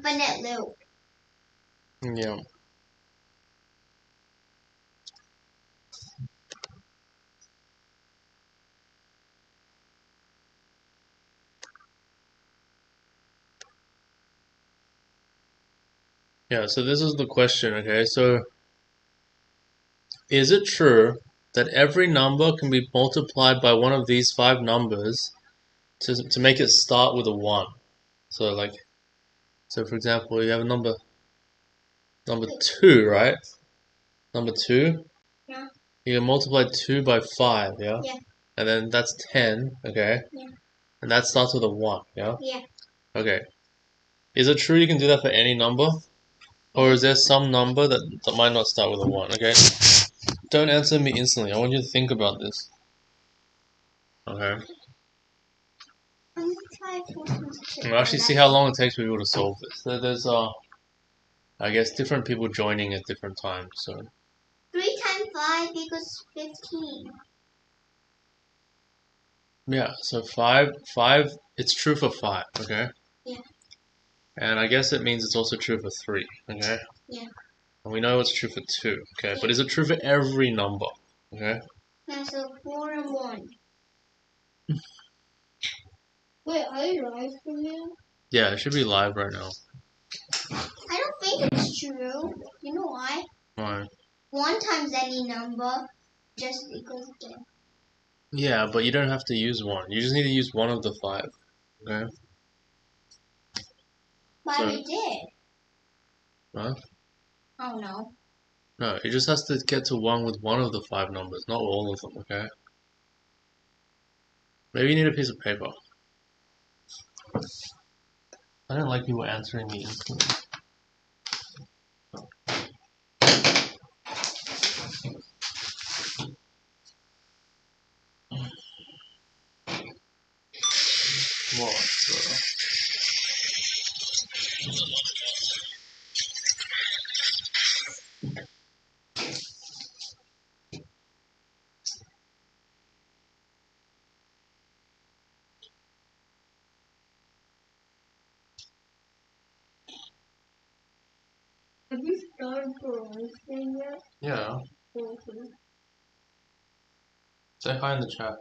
infinite loop. Yeah. Yeah, so this is the question, okay? So, is it true that every number can be multiplied by one of these 5 numbers to make it start with a 1? So, like, so for example, you have a number 2, right? Number 2, Yeah. you can multiply 2 by 5, yeah? Yeah. And then that's 10, okay? Yeah. And that starts with a 1, yeah? Yeah. Okay. Is it true you can do that for any number? Or is there some number that might not start with a 1, okay? Don't answer me instantly. I want you to think about this. Okay. We'll actually see how long it takes for people to solve this. There's I guess different people joining at different times, so 3 times 5 equals 15. yeah, so 5 it's true for 5, okay? Yeah. And I guess it means it's also true for 3, okay? Yeah. And we know it's true for 2, okay? But is it true for every number? Okay? Yeah, so 4 and 1. Wait, are you live from you? Yeah, it should be live right now. I don't think it's true. You know why? Why? 1 times any number just equals 10. Yeah, but you don't have to use 1. You just need to use one of the 5, okay? But So- we did. Huh? Oh no. No, it just has to get to 1 with one of the 5 numbers, not all of them, okay? Maybe you need a piece of paper. I don't like people answering me instantly. What? Have you started for anything yet? Yeah. Okay. Say hi in the chat.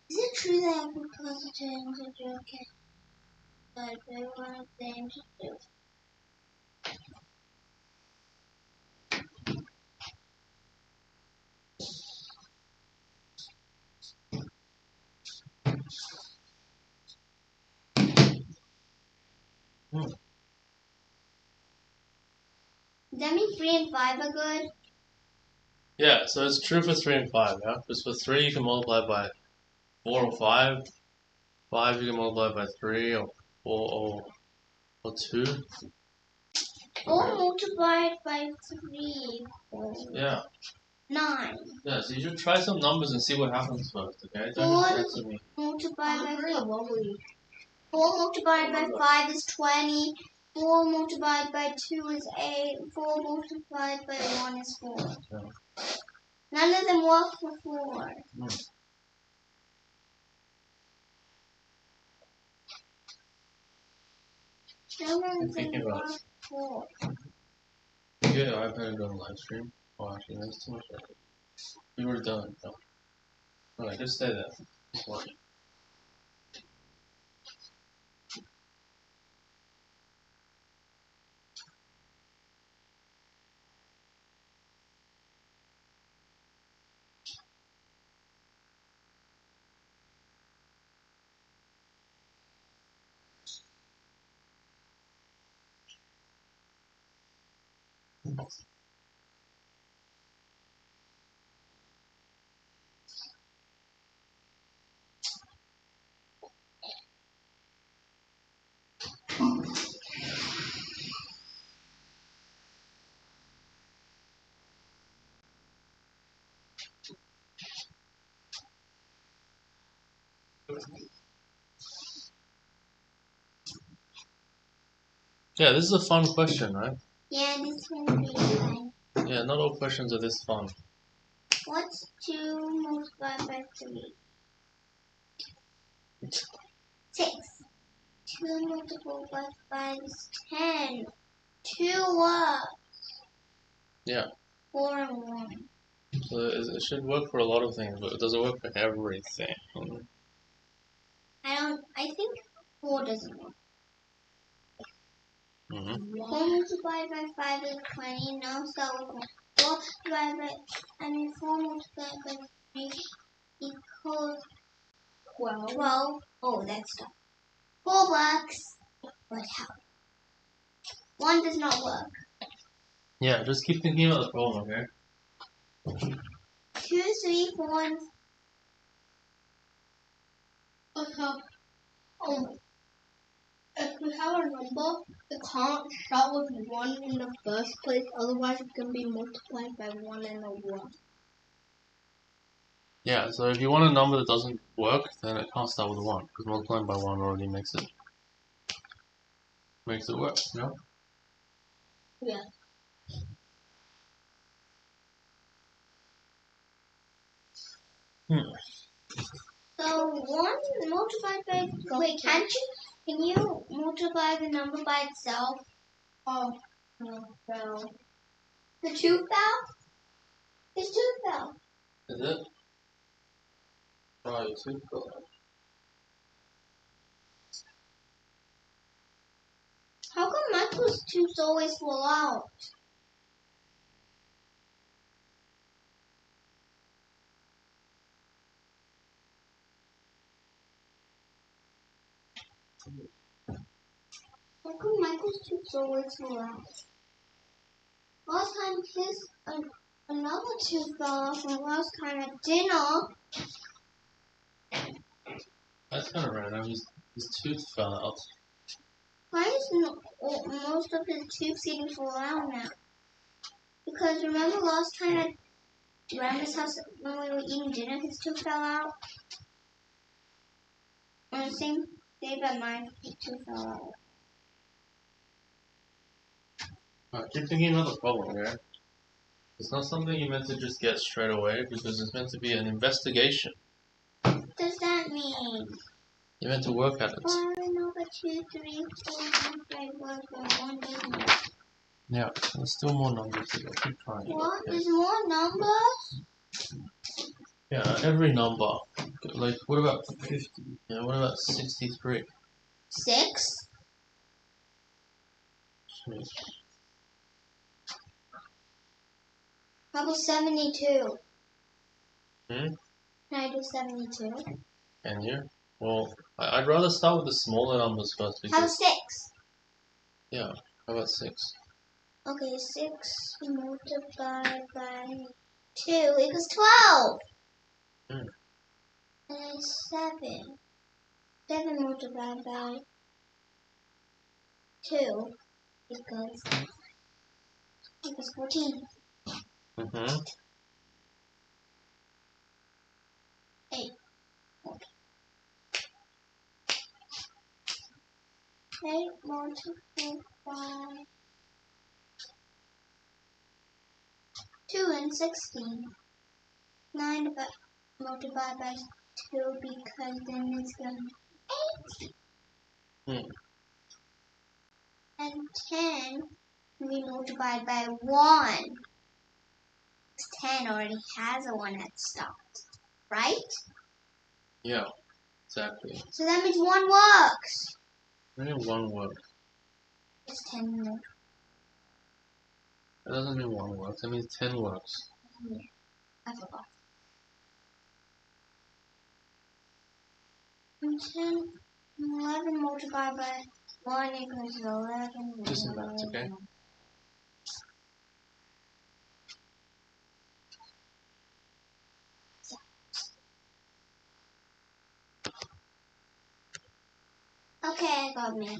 Is it true that every positive integer can be one of the integers? Hmm. Does that mean 3 and 5 are good? Yeah, so it's true for 3 and 5, yeah? Because for 3 you can multiply by 4 or 5. 5 you can multiply by 3 or 4 or 2. 4 multiplied by 3 Yeah. 9. Yeah, so you should try some numbers and see what happens first, okay? Don't 4 just answer me. multiplied by 4 multiplied by 5 is 20. 4 multiplied by 2 is 8. 4 multiplied by 1 is 4. Yeah. None of them work for 4. None of them Thinking about work for 4. You get your iPad and go on live stream? Oh, actually, that's too much effort. You were done. No. Alright, just stay there. Just watch. Yeah, this is a fun question, right? Yeah, this one is fine. Yeah, not all questions are this fun. What's 2 multiplied by 3? 6. 2 multiplied by 5 is 10. 2 works. Yeah. 4 and 1. So it should work for a lot of things, but it doesn't work for everything. I think 4 doesn't work. Mm-hmm. 4 multiplied by 5 is 20. Now start with 4 multiplied by 4 multiplied by 3 equals 12. Oh, that's tough. 4 works. But how? 1 does not work. Yeah, just keep thinking about the problem, okay? 2, 3, 4, and If we have a number, it can't start with 1 in the first place, otherwise it can be multiplied by 1 and a 1. Yeah, so if you want a number that doesn't work, then it can't start with 1, because multiplying by 1 already makes it work, you know? Yeah. so 1 multiplied by... Wait, can you multiply the number by itself? Oh, no, well. The 2 fell? His 2 fell. Is it? Oh, you too cool. How come Michael's 2s always fall out? How come Michael's 2s always fall out? Last time another 2 fell off from last time at dinner. That's kind of random. His tooth fell out. Why is most of his tubes getting fall out now? Because remember last time at Grandma's house when we were eating dinner, his tooth fell out? On the same day that mine, his tooth fell out. Keep thinking about the problem, okay? It's not something you meant to just get straight away, because it's meant to be an investigation. What does that mean? You're meant to work at it. 1 over 2, 3, 4, 5, 1, 1, doesn't it? Yeah, there's still more numbers to go. Keep trying. What? Okay? There's more numbers? Yeah, every number. Like, what about 50? Yeah, what about 63? 6? Sweet. How about 72? Hmm? Can I do 72? Can you? Well, I'd rather start with the smaller numbers first How about because... 6? Yeah, how about 6? Okay, 6 multiplied by 2 equals 12. Hmm. And then 7. 7 multiplied by 2 equals 14. Mm-hmm. 8. 8 multiplied by 2 and 16. 9 multiplied by 2 because then it's going to be 8. Hmm. And 10 we multiplied by 1. 10 already has a 1 at the start, right? Yeah, exactly. So that means 1 works. Only 1 works. It's 10 more. That doesn't mean 1 works, that means 10 works. Yeah, I forgot. And 10, 11 multiplied by 1 equals 11. Do some math, okay? Okay, I got math.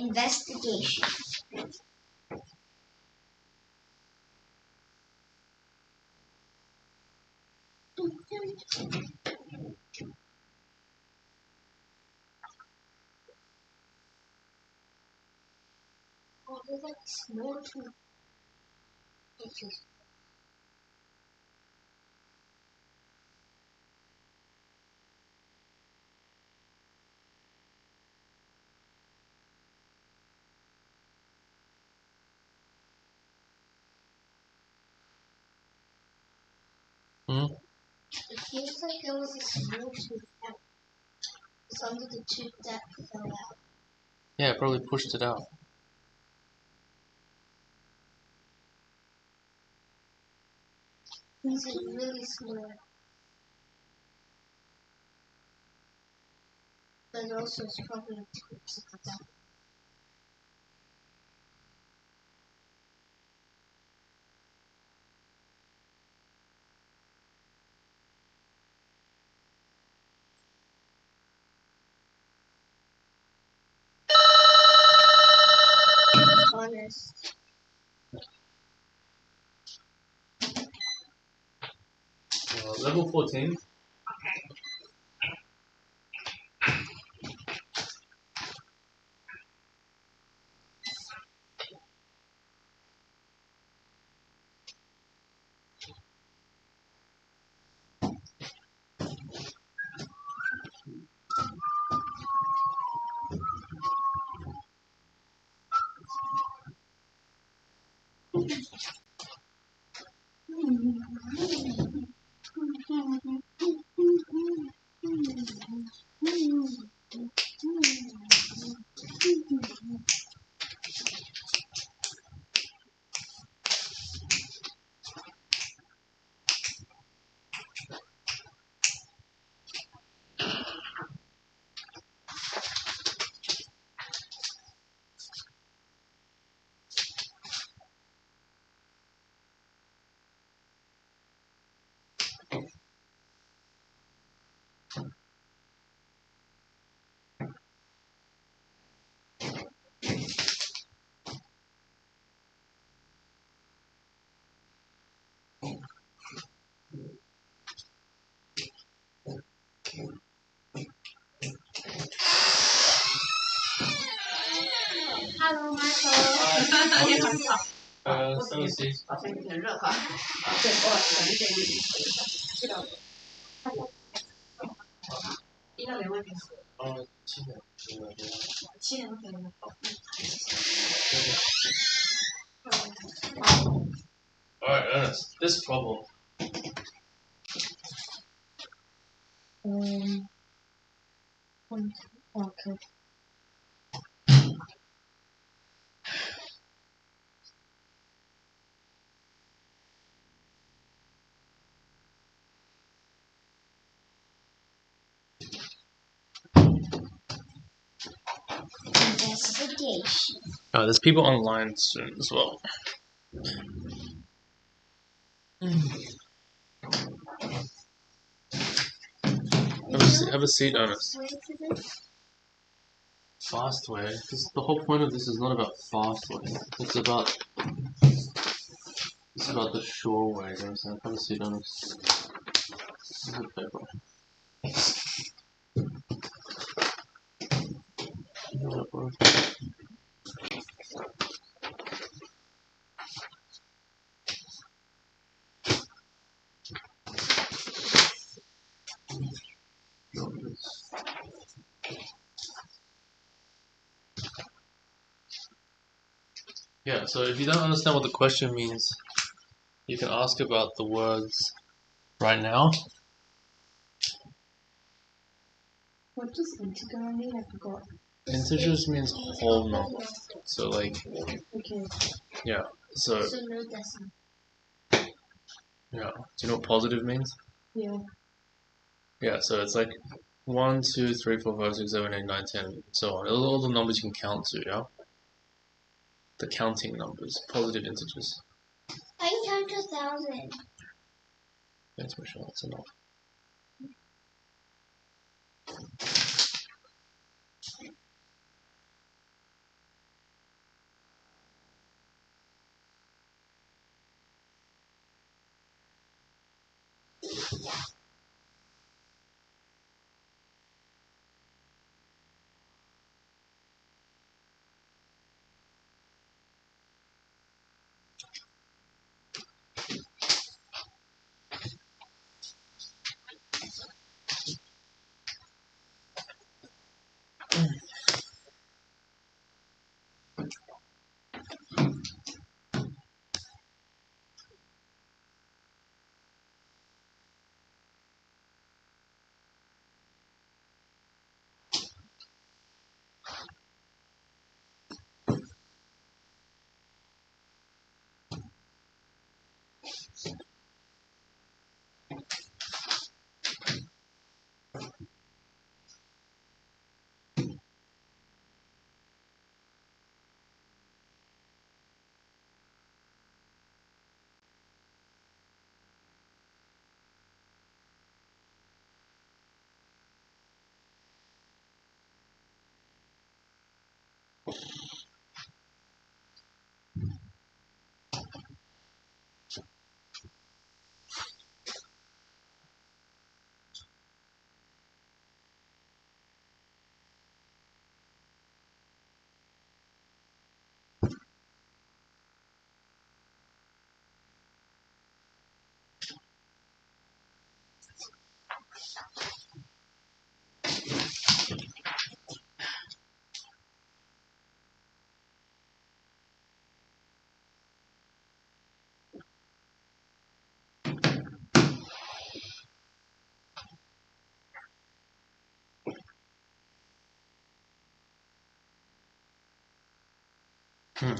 Investigation. Oh, there's like small two pictures. Hmm? It feels like there was a small tooth that was under the tooth that fell out. Yeah, it probably pushed it out. Is it really small? But also it's probably tips at the back. Honest. Level 14. Hello, Michael. 3C. 好像有点热哈。对，偶尔可能这个这个1到2万平时。7年。 7年都可以吗？ Alright, Ernest, this problem. Okay. Investigation. There's people online soon as well. Have a seat, Ernest. Way to this? Fast way. The whole point of this is not about fast way. It's about the sure way. You understand? Have a seat, Ernest. This is a paper. Yeah, so if you don't understand what the question means, you can ask about the words right now. What does integer mean? I forgot. Integers means whole number. So like, Okay. yeah, so So no decimal. yeah. Do you know what positive means? Yeah. Yeah, so it's like 1, 2, 3, 4, 5, 6, 7, 8, 9, 10, so on. All the numbers you can count to, yeah? The counting numbers, positive integers. I can count to 1,000. Thanks, Michelle, that's enough.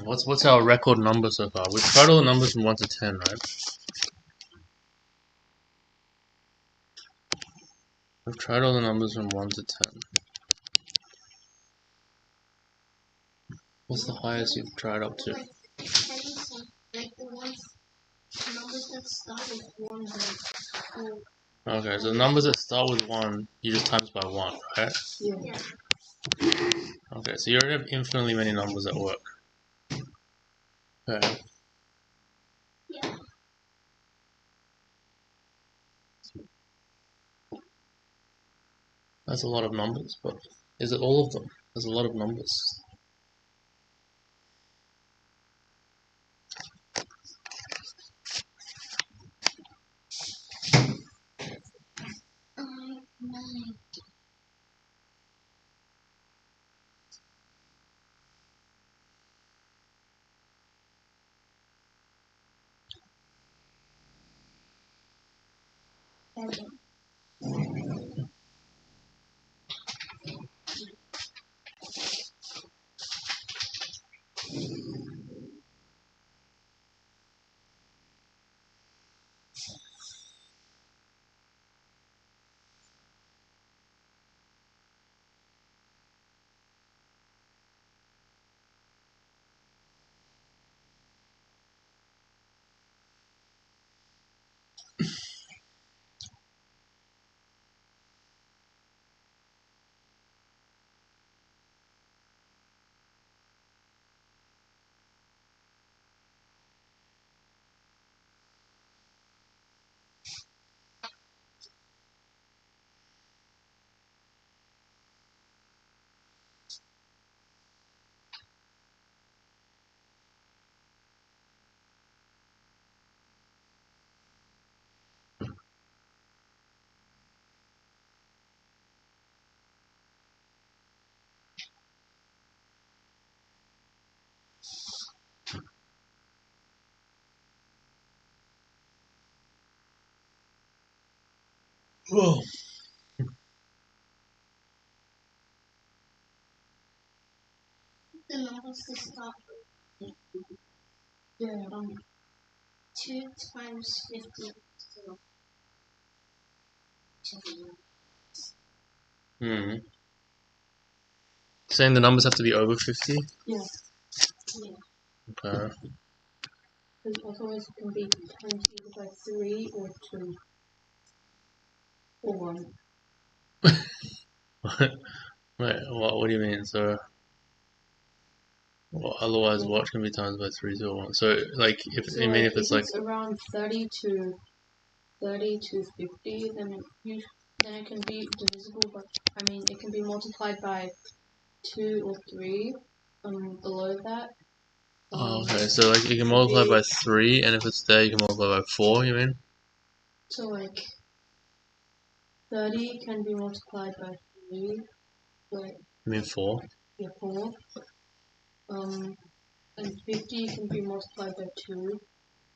What's our record number so far? We've tried all the numbers from 1 to 10, right? We've tried all the numbers from 1 to 10. What's the highest you've tried up to? Like 10 some, like the numbers that start with 1 Okay, so the numbers that start with 1, you just times by 1, right? Yeah. Okay, so you already have infinitely many numbers at work. Okay. Yeah. That's a lot of numbers, but is it all of them? There's a lot of numbers. Nine. Seven. Whoa. The numbers that start with 2 times 50. Saying the numbers have to be over 50? Yeah. Okay. Because otherwise it can be times either by 3 or 2 or 1. Wait, what do you mean? So, well, otherwise, what can be times by 3, 2, or 1? So, like, if So you mean if it's like, around 30 to 50, then it can be divisible, but I mean it can be multiplied by 2 or 3. Below that. oh, okay, so like you can multiply by 3, and if it's there, you can multiply by 4, you mean? So like 30 can be multiplied by 3. Like You mean 4? yeah, 4. And 50 can be multiplied by 2.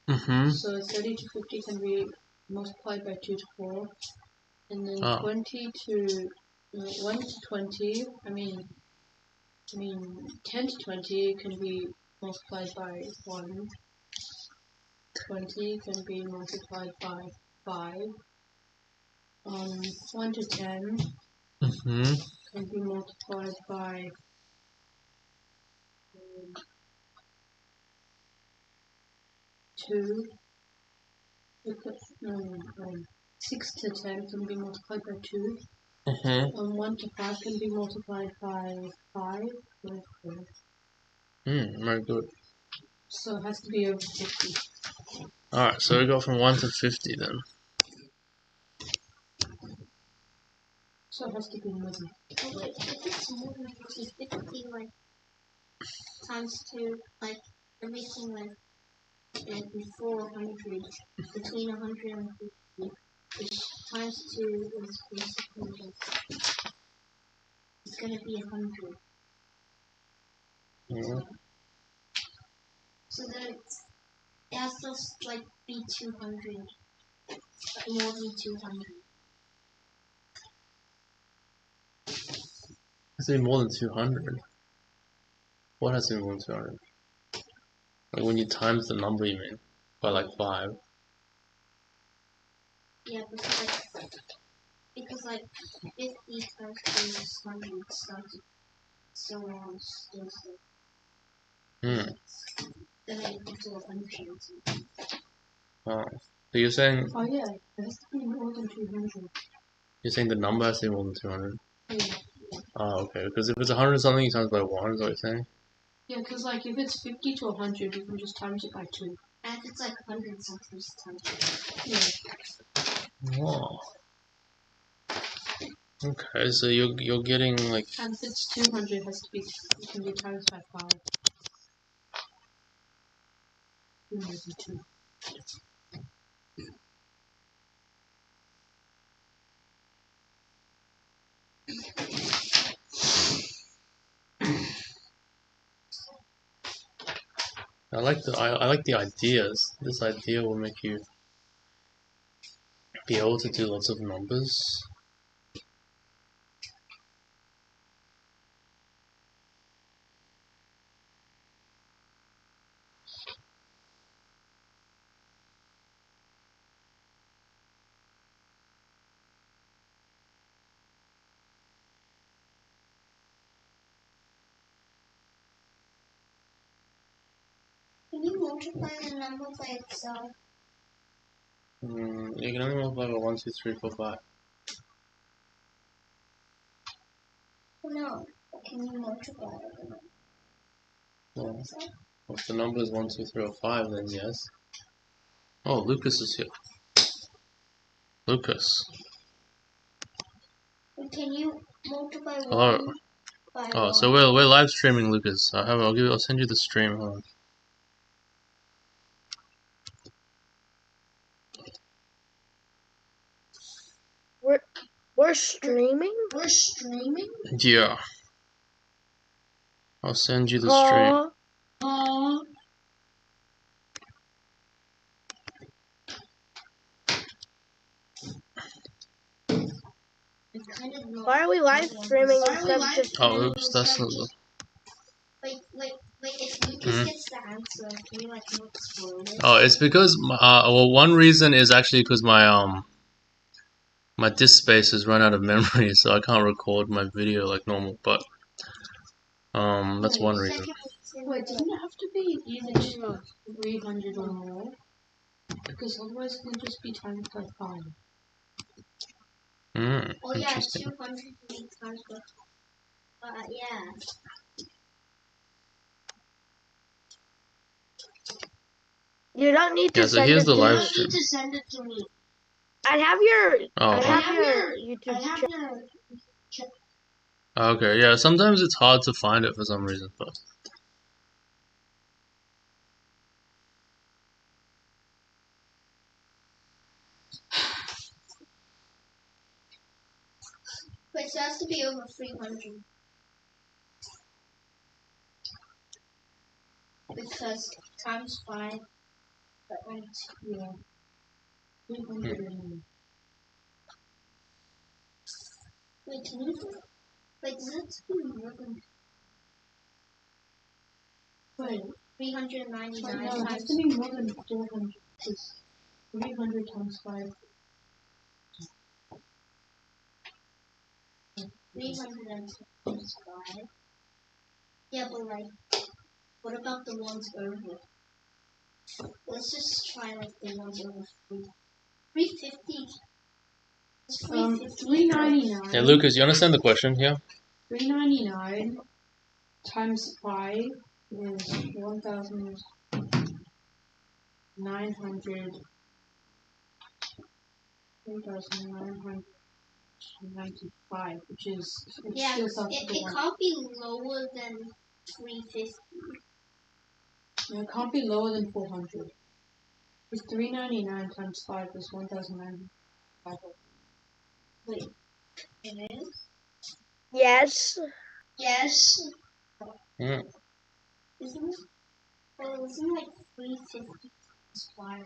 Mm-hmm. So 30 to 50 can be multiplied by 2 to 4. And then Oh. 1 to 20, I mean 10 to 20 can be multiplied by 1. 20 can be multiplied by 5. 1 to 10 Mm-hmm. can be multiplied by 2. 6 to 10 can be multiplied by 2. Mm-hmm. 1 to 5 can be multiplied by 5. Very good. So it has to be over 50. Alright, so we got from 1 to 50 then. So it has to be more than. Oh, wait, if it's more than 50, like, times 2, like, everything, like before 100, between 100 and 50, which times 2 is basically just, it's gonna be 100. Yeah. So then it has to, like, be 200, more than 200. Has to be more than 200. What has to be more than 200? Like when you times the number, you mean, by like 5. Yeah, because 50 times 2 is 100 starts so on still. Hmm. Then I get to 100. Oh. So you're saying Oh yeah, it has to be more than 200. you're saying the number has to be more than 200? Yeah. Oh, okay. Because if it's 100 something, you times by 1, is what you're saying? Yeah, because like if it's 50 to 100, you can just times it by 2. And if it's 100 something times. Yeah. Oh. Okay, so you're getting like. And if it's 200, it has to be, it can be times by 5. 202. I like the ideas. This idea will make you be able to do lots of numbers. Can you multiply the number by itself? You can only multiply by 1, 2, 3, 4, 5. No. Can you multiply the number Well, by itself? if the number is 1, 2, 3, or 5, then yes. Oh, Lucas is here. Lucas. Can you multiply Hello. 1 by Oh, 1? so we're live streaming, Lucas. I'll send you the stream. Hold on. We're streaming? We're streaming? Yeah. I'll send you the stream. Why are we live streaming instead of just... Oh, oops, that's the. Wait, if Lucas gets the answer, can you not spoil it? Oh, it's because well, one reason is actually because my disk space has run out of memory, so I can't record my video like normal. But that's one reason. Wait, doesn't it have to be either 300 or more? Because otherwise it can just be times by 5. Oh yeah, Interesting. 200 times per. Yeah. You don't need to Yeah, so send here's it the to live me. stream. Send it to me. I have your Oh, YouTube channel. okay, yeah. Sometimes it's hard to find it for some reason, but Wait, so it has to be over 300. Because times 5, Yeah. 300. Wait, can you do? Wait, does it be more than Wait, 399 no, it has times to be more than 400. Because 300 times 5. 300 times 5? Yeah, but what about the ones over? Let's just try the ones over 350. It's 350. 399. yeah, Lucas, you understand the question here? 399 times 5 is 1,900. 1,995, which is Yeah, still something it can't be lower than 350. No, it can't be lower than 400. Because 399 times 5 is 1,905. Wait, it is? Yes. Yes. Mm. Isn't 350 times 5?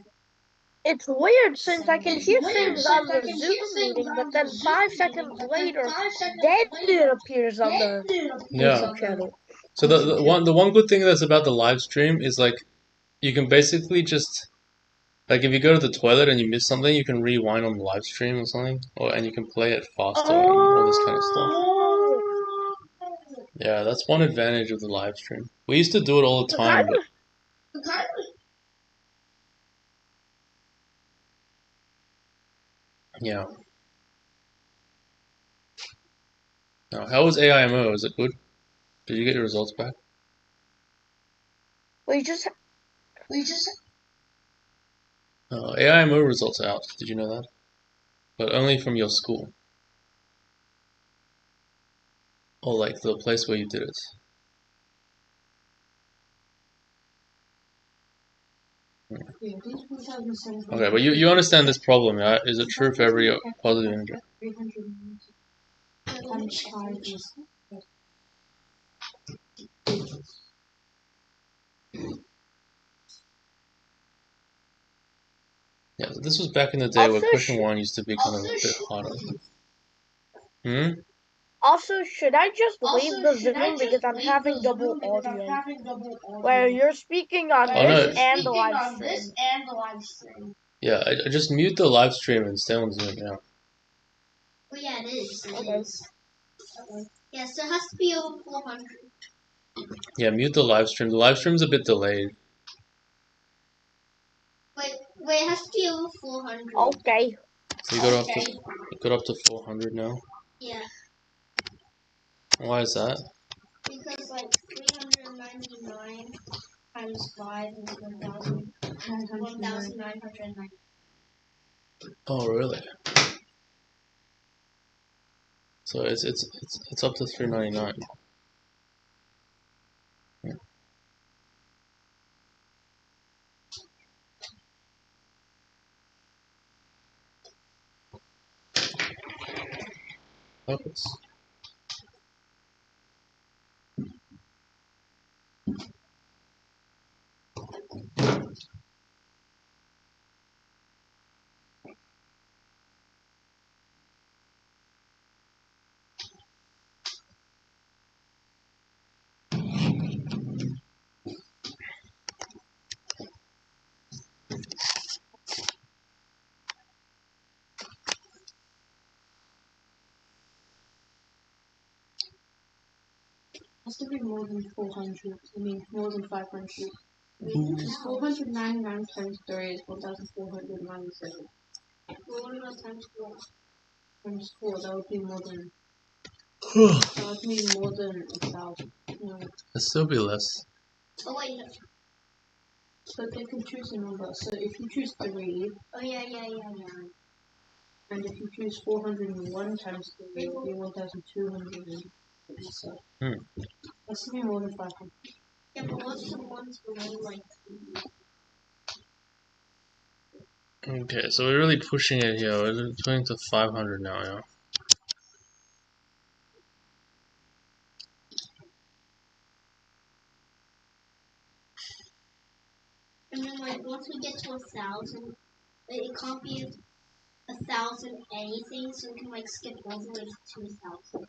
It's weird since I can hear things on the Zoom meeting, but then 5 seconds later, then it appears on the Yeah. YouTube channel. So the one good thing that's about the live stream is like you can basically just like if you go to the toilet and you miss something, you can rewind on the live stream or something, and you can play it faster and all this kind of stuff. Oh, Yeah, that's one advantage of the live stream. We used to do it all the so kind time, but of, yeah. Now, how was AIMO? Is it good? Did you get your results back? we just AIMO results are out. Did you know that? But only from your school. Or like the place where you did it. Okay, but you understand this problem, right? Is it true for every positive integer? Yeah, so this was back in the day where also question 1 used to be kind of a bit harder. also should I just leave the Zoom because I'm having double audio, where you're speaking on Oh, this no. and the live stream. Yeah, I just mute the live stream and stay on Zoom, yeah. Oh yeah, it is. It Okay. is. Yeah, so it has to be over 400. Yeah, mute the live stream. The live stream's a bit delayed. Wait, it has to be over 400. Okay. So you got up to 400 now. Yeah, Why is that? because like 399 times 5 is 1,990. Oh, really? So it's up to 399. Yeah. Focus. Has to be more than 400. I mean, more than 500. Because 499 times 3 is 1,497. Well, what about times 4? Times 4, that would be more than. That would mean more than 1,000. No. It'll still be less. Oh wait, no. So they can choose a number. So if you choose 3, Oh yeah. and if you choose 401 times 3, it would be 1,200. That's to be more than 500. Yeah, but what's the ones below like 3? Okay, so we're really pushing it here. We're going to 500 now, yeah. And then like once we get to 1,000, it can't be 1,000 anything, so we can like skip all the way to 2,000.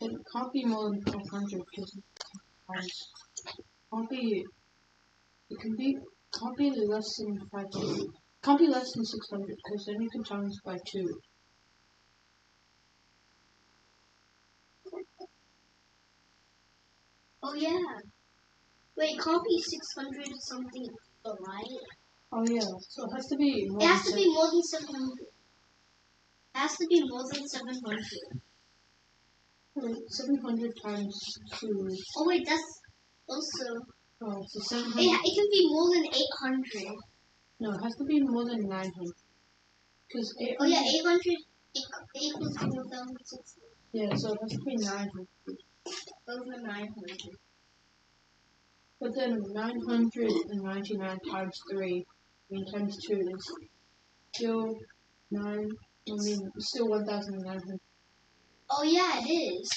It can't be more than 500 because can't be. It can't be less than 500. Can't be less than 600 because then you can times by 2. Oh yeah. Wait, it can't be 600 something, right? Oh yeah, so it has to be more It has than to be more than 700. It has to be more than 700. 700 times 2. Oh wait, that's also. Oh, so 700. It can be more than 800. No, it has to be more than 900. Because 800. Oh yeah, 800 equals 4,600. Yeah, so it has to be 900. Over 900. But then 999 times 3, I mean times 2 is still 1,900. Oh yeah, it is.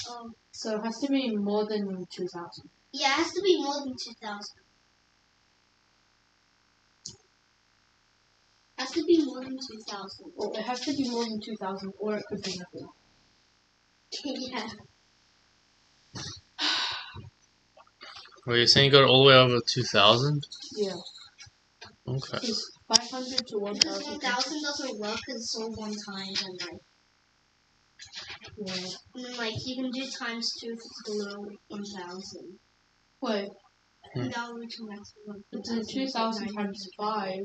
So it has to be more than 2,000. Yeah, it has to be more than 2,000. has to be more than 2,000. Well, it has to be more than 2,000, or it could be nothing. Yeah. Well, you're saying you got it all the way over 2,000? Yeah. Okay. It's 500 to 1,000. 1,000 doesn't work because it's all one time and like. Yeah. And then like you can do times 2 if it's below 1,000. Wait, And that will reach a maximum. it's a 2,000 times 5.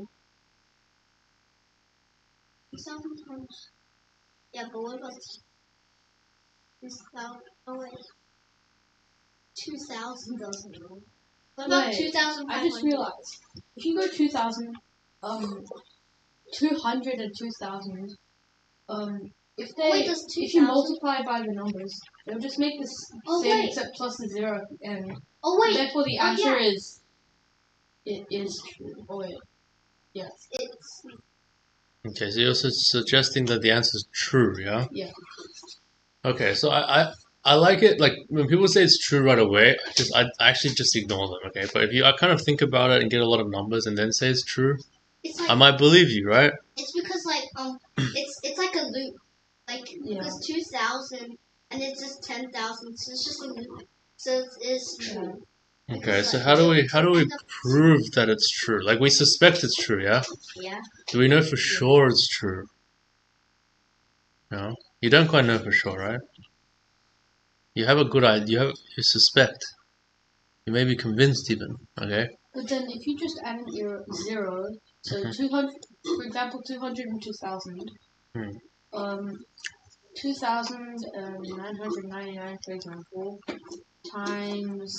2,000 times. Yeah, but what about 2,000? Oh wait. 2,000 doesn't work. What about Wait, 2,500? I just realized, if you go 2,000, 200 and 2,000, if you multiply by the numbers, they'll just make this same except plus the 0 at the end. Oh wait. Therefore, the answer is, it is true. Oh wait, yes. It's Okay, so you're suggesting that the answer is true, yeah? Yeah. Okay, so I like it, like, when people say it's true right away, I actually just ignore them, okay? But if I kind of think about it and get a lot of numbers and then say it's true, like, I might believe you, right? It's because like it's like a loop. Like there's 2,000 and it's just 10,000, so it's just a loop. So it's true. Okay, so how do we prove that it's true? Like, we suspect it's true, yeah? Yeah. Do we know for sure it's true? No? You don't quite know for sure, right? You have a good idea, you suspect. You may be convinced even, okay? But then if you just add an 0, so 200, for example, 200 and 2,000, 2,999, for example, times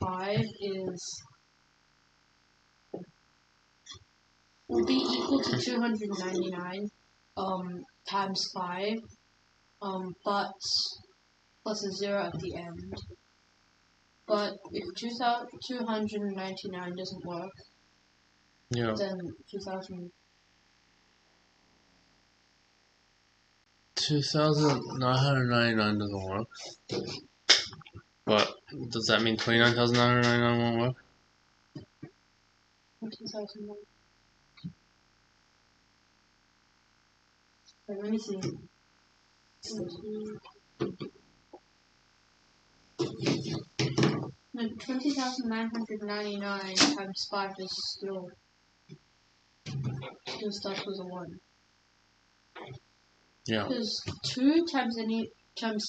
5 will be equal to 299 times 5, but plus a 0 at the end. But if 299 doesn't work, Yeah. then 2,000. 2,999 doesn't work. But does that mean 29,999 won't work? 2,000. Wait, let me see. No, 20,999 times 5 is still starts with a 1. Yeah. Because 2 times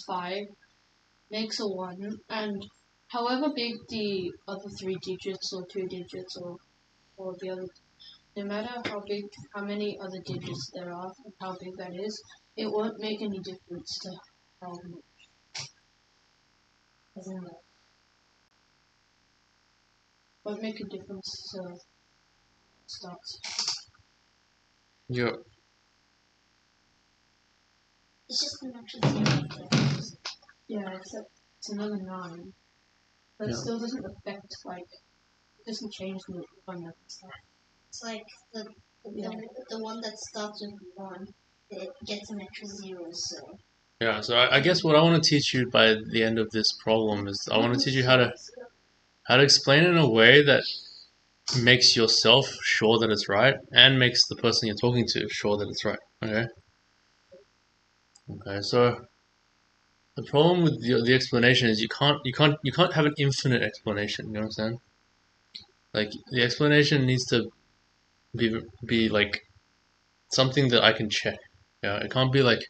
5 makes a 1, and however big the other 3 digits or 2 digits or the other, no matter how many other digits there are and how big that is, it won't make any difference to how much. As in that. Won't make a difference to starts. Yeah. It's just an extra 0. Yeah, except it's another 9. But it still doesn't affect, like, it doesn't change the one that stuff. It's like the one that starts with 1, it gets an extra 0, so. Yeah, so I guess what I want to teach you by the end of this problem is I want to teach you how to explain it in a way that makes yourself sure that it's right and makes the person you're talking to sure that it's right. Okay? Okay, so the problem with the explanation is you can't have an infinite explanation, you know what I'm saying? Like, the explanation needs to be like something that I can check. Yeah, it can't be like,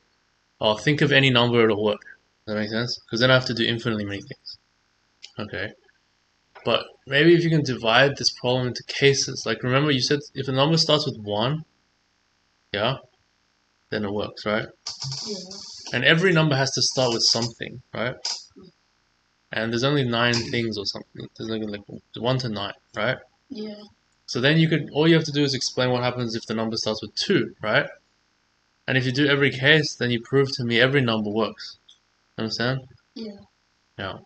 oh, think of any number, it'll work. Does that make sense? Because then I have to do infinitely many things. Okay. But maybe if you can divide this problem into cases, like, remember you said if a number starts with 1, yeah, then it works, right? Yeah. And every number has to start with something, right? And there's only 9 things or something. There's like 1 to 9, right? Yeah. So then all you have to do is explain what happens if the number starts with 2, right? And if you do every case, then you prove to me every number works. Understand? Yeah. Yeah.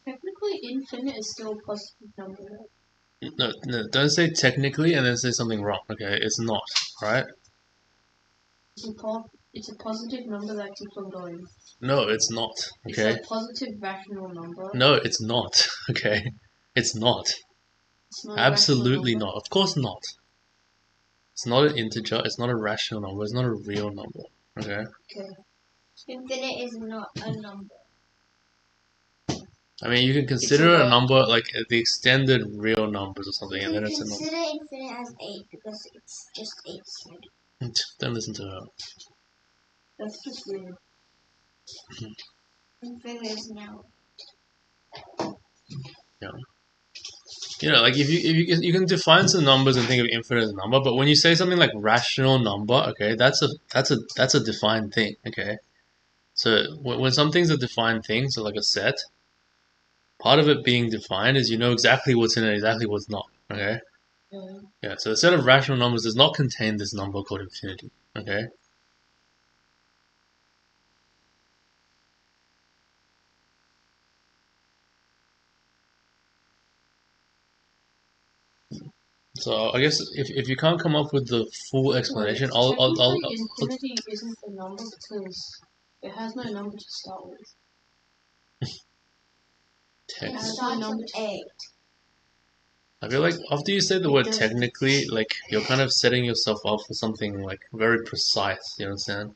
Technically, infinite is still a positive number, right? No, don't say technically and then say something wrong. Okay, it's not, right? It's a positive number that keeps on going. No, it's not. Okay. It's a positive rational number. No, it's not. Okay, it's not. It's not a Absolutely rational not. Of course not. It's not an integer. It's not a rational number. It's not a real number. Okay. number. Okay. Infinite is not a number. I mean, you can consider a word. number like the extended real numbers or something, You and can then it's a number. consider infinite as 8 because it's just 8 squared. Don't listen to her. That's just weird. Infinite is now. You know, like if you can define some numbers and think of infinite as a number, but when you say something like rational number, okay, that's a defined thing, okay. So when something's a defined thing, so like a set, part of it being defined is you know exactly what's in it, exactly what's not, okay. Yeah. Yeah. So the set of rational numbers does not contain this number called infinity, okay. So I guess if you can't come up with the full explanation, Technically, infinity isn't a number because it has no number to start with. It has starts no number with to 8. I feel like after you say the word technically, like you're kind of setting yourself up for something like very precise. You understand?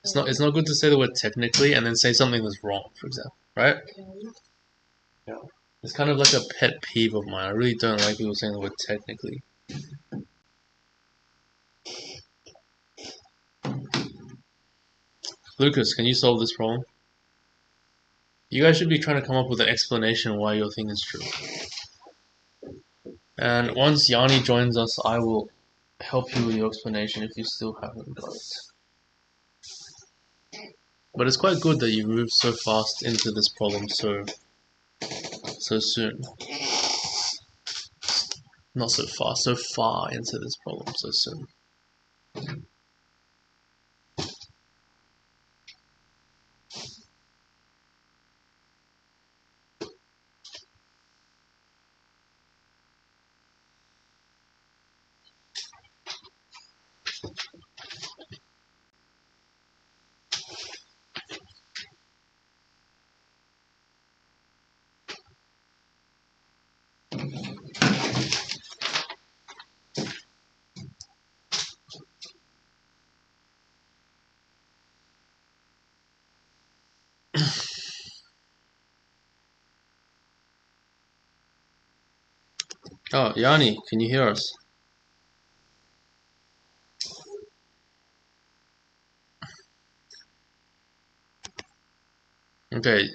It's not good to say the word technically and then say something that's wrong, for example, right? Okay. Yeah. It's kind of like a pet peeve of mine. I really don't like people saying the word technically. Lucas, can you solve this problem? You guys should be trying to come up with an explanation why your thing is true. And once Yanni joins us, I will help you with your explanation if you still haven't got it. But it's quite good that you moved so fast into this problem so soon. Not so fast, so far into this problem so soon. Oh, Yanni, can you hear us? Okay,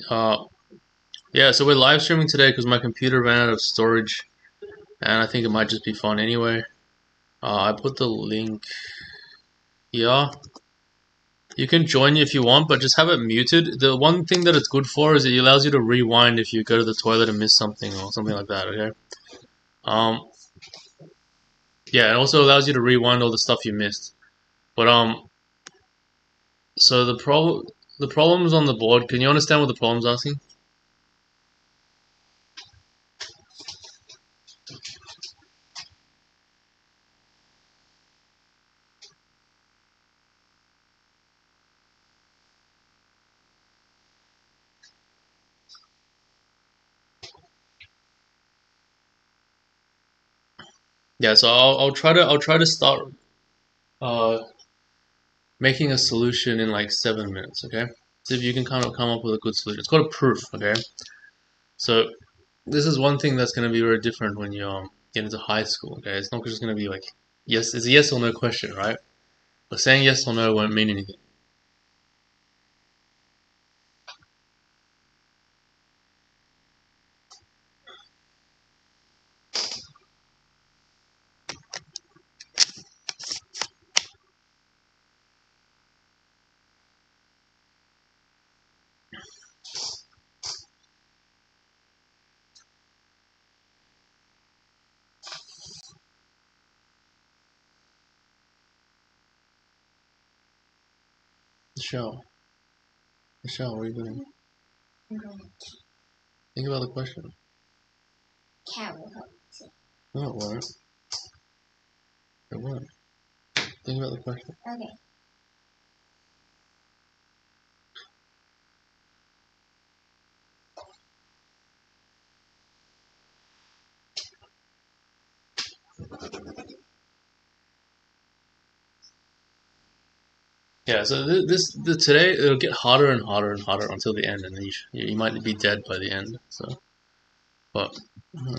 yeah, so we're live streaming today because my computer ran out of storage, and I think it might just be fun anyway. I put the link here. You can join if you want, but just have it muted. The one thing that it's good for is it allows you to rewind if you go to the toilet and miss something or something like that, okay? Yeah, it also allows you to rewind all the stuff you missed. But so the problem's on the board. Can you understand what the problem's asking? Yeah, so I'll try to start making a solution in like 7 minutes, okay? See if you can kind of come up with a good solution. It's called a proof, okay? So this is one thing that's going to be very different when you get into high school, okay? It's not just going to be like, yes, it's a yes or no question, right? But saying yes or no won't mean anything. Michelle, what are you doing? Think about the question. Cat will help me. No, it won't. It won't. Think about the question. Okay. Yeah, so today it'll get harder and harder and harder until the end, and then you might be dead by the end. So, but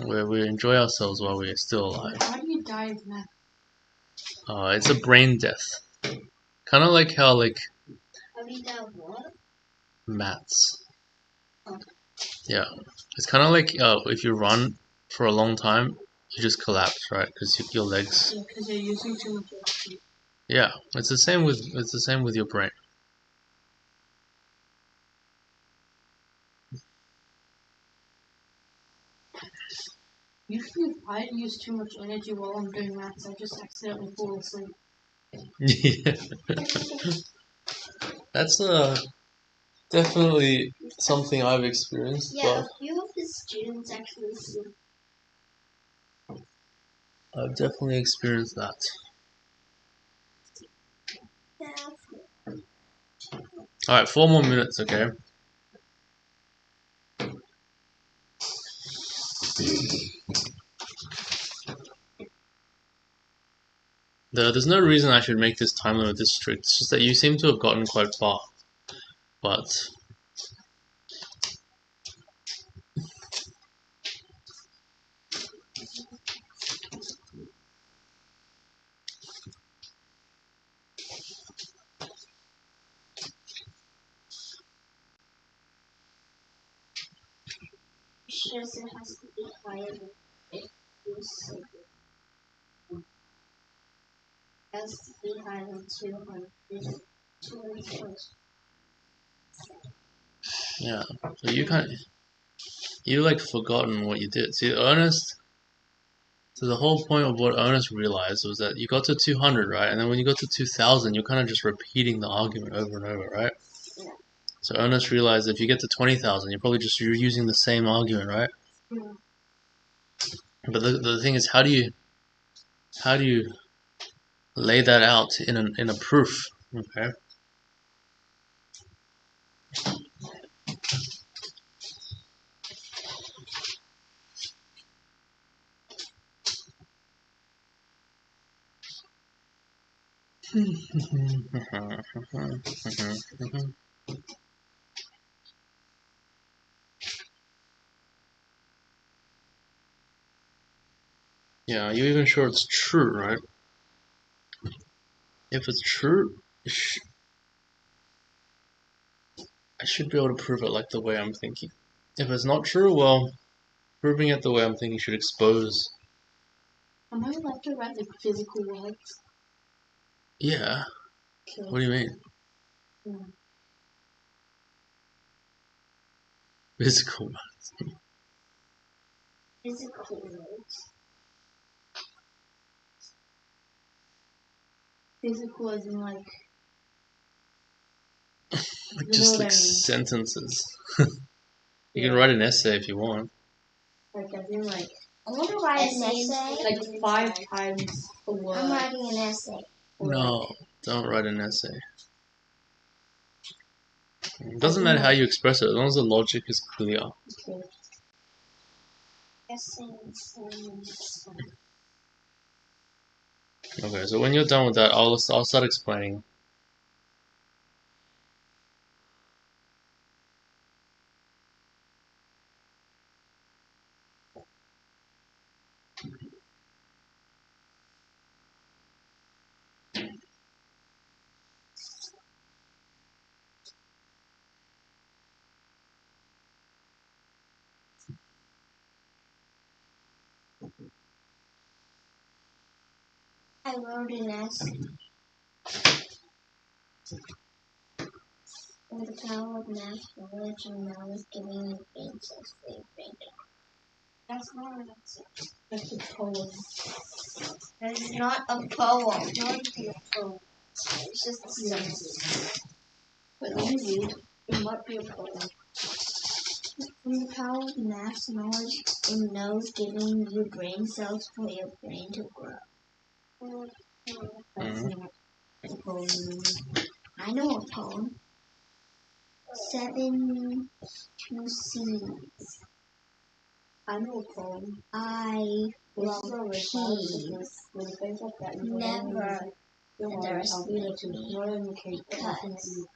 we enjoy ourselves while we're still alive. How do you die of math? It's a brain death, kind of like how Have you done what? maths. Oh. Yeah, it's kind of like if you run for a long time, you just collapse, right? Because your legs. Yeah, because you're using too much energy. Yeah, it's the same with your brain. Usually, if I use too much energy while I'm doing maths, I just accidentally fall asleep. Yeah, that's definitely something I've experienced. Yeah, a few of the students actually sleep. But I've definitely experienced that. Yeah. All right, 4 more minutes, okay? There's no reason I should make this time limit this strict. It's just that you seem to have gotten quite far. But Says it has to be higher than it is. It has to be higher than 200. 200. yeah, so you like forgotten what you did. See, Ernest. So the whole point of what Ernest realized was that you got to 200, right? And then when you got to 2000, you're kind of just repeating the argument over and over, right? Yeah. So Ernest realized if you get to 20,000, you're using the same argument, right? Yeah. But the thing is, how do you lay that out in a proof? Okay. Yeah, are you even sure it's true, right? If it's true, I should be able to prove it like the way I'm thinking. If it's not true, well, proving it the way I'm thinking should expose. Am I allowed to write like physical words? Yeah. Okay. What do you mean? Yeah. Physical. Physical words. Physical as in like. Like You just know what like I mean. sentences. You Yeah. can write an essay if you want. Like as in like. I want to write an essay. Like 5 times a word. I'm writing an essay. No, don't write an essay. It I doesn't think matter how like- you express it, as long as the logic is clear. Okay. Essay. Okay, so when you're done with that, I'll start explaining. I wrote an essay. In the power of math, knowledge, and knowledge giving you brains as free brain. That's not an essay. That's a poem. That is not a poem. Not a poem. It's just a sentence. But let me read. It might be a poem. From the power of math, knowledge, and knows giving you brain cells for your brain to grow. That's Mhm. not a poem. I know a poem. 7 2 C's. I know a poem. I This love is already peas. with things like that. Never and the rest of it to me because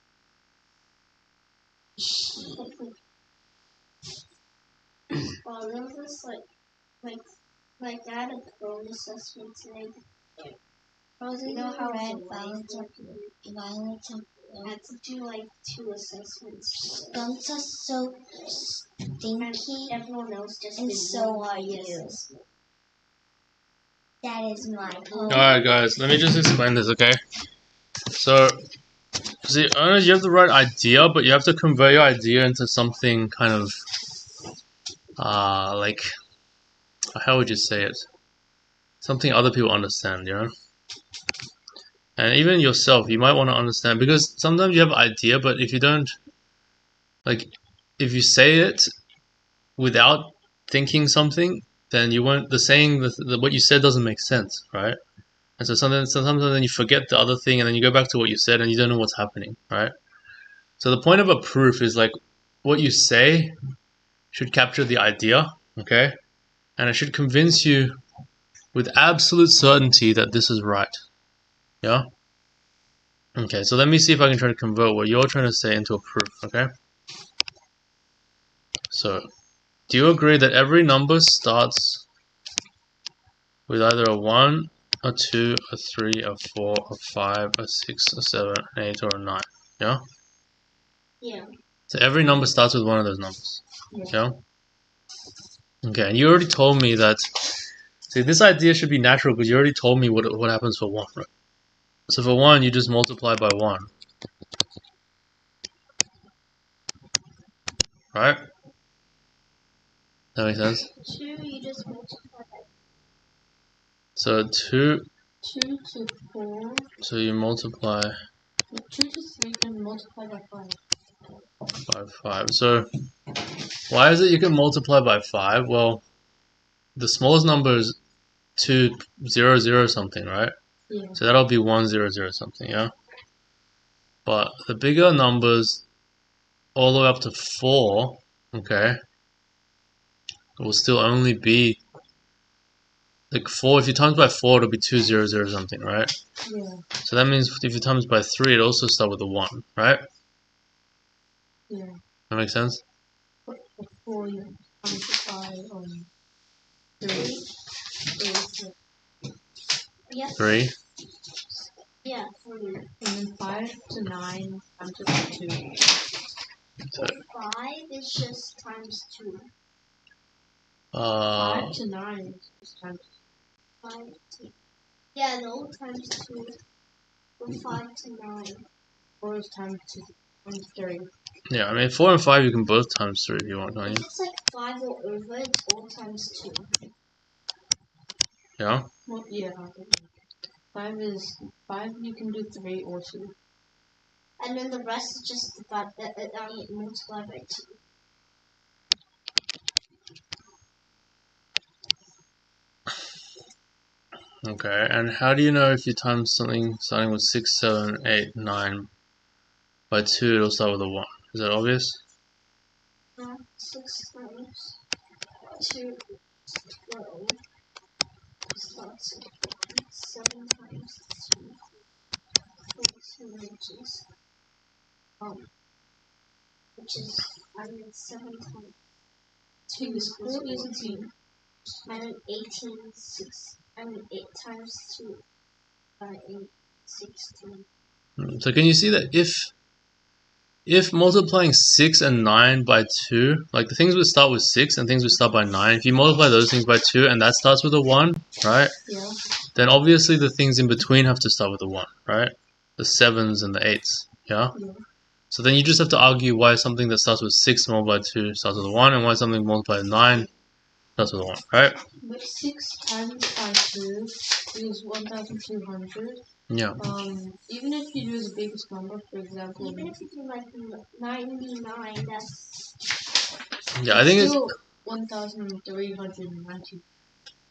Well, there was this like I had a code assessment today. you know how red, violet, I had to do like 2 assessments. guns are so stinky, Everyone else just and did so one are you. assessment. That is my point. Alright guys, let me just explain this, okay? So, see, you have the right idea, but you have to convert your idea into something kind of, like, how would you say it? Something other people understand, you know? And even yourself, you might want to understand, because sometimes you have an idea, but if you don't, like, if you say it without thinking something, then you won't, what you said doesn't make sense, right? And so sometimes then you forget the other thing, and then you go back to what you said, and you don't know what's happening, right? So the point of a proof is like, what you say should capture the idea, okay? And it should convince you with absolute certainty that this is right, yeah? Okay, so let me see if I can try to convert what you're trying to say into a proof, okay? So, do you agree that every number starts with either a 1, a 2, a 3, a 4, a 5, a 6, a 7, an 8, or a 9, yeah? Yeah. So every number starts with one of those numbers, yeah? Okay, and you already told me that, see, this idea should be natural because you already told me what happens for 1, right? So for 1, you just multiply by 1. Right? That makes sense? 2, you just multiply by So 2, 2 to 4. so you multiply 2 to 3 can multiply by 5. by 5. So why is it you can multiply by 5? Well, the smallest number is 2, 0, 0 something, right? Yeah. So that'll be 1, 0, 0 something, yeah? But the bigger numbers, all the way up to 4, okay, will still only be, like 4, if you times by 4, it'll be 2, 0, 0 something, right? Yeah. So that means if you times by 3, it also starts with a 1, right? Yeah. That makes sense? But before you multiply 3. Yeah. 3. Yeah, 3. And then 5 to 9 times by 2. So, 5 is just times 2. 5 to 9 is times 5 to... Yeah, no, times 2. From 5 to 9. 4 is times 3. yeah, I mean 4 and 5 you can both times 3 if you want, can't If you? it's like 5 or over, it's all times 2. Yeah? Well, yeah. 5 you can do 3 or 2. And then the rest is just the fact that multiplied by 2. Okay, and how do you know if you times something starting with 6, 7, 8, 9 by 2 it'll start with a 1? Is that obvious? 6 times 2 is 12. Starts at 7 times 2. 14 inches. Which is, 7 times 2 is 14. And then 18, 6. 8 times 2 by 8, 16. So can you see that if multiplying 6 and 9 by 2, like the things would start with 6 and things would start by 9, if you multiply those things by 2 and that starts with a 1, right? Yeah. Then obviously the things in between have to start with a 1, right? The 7s and the 8s, yeah? Yeah. So then you just have to argue why something that starts with 6 multiplied by 2 starts with a 1 and why something multiplied by 9 starts with a 1, right? But 6 times by 2 is 1,200. Yeah. Even if you do the biggest number, for example, Even if you do like 99, that's... Yeah, I think it's... still 1,390.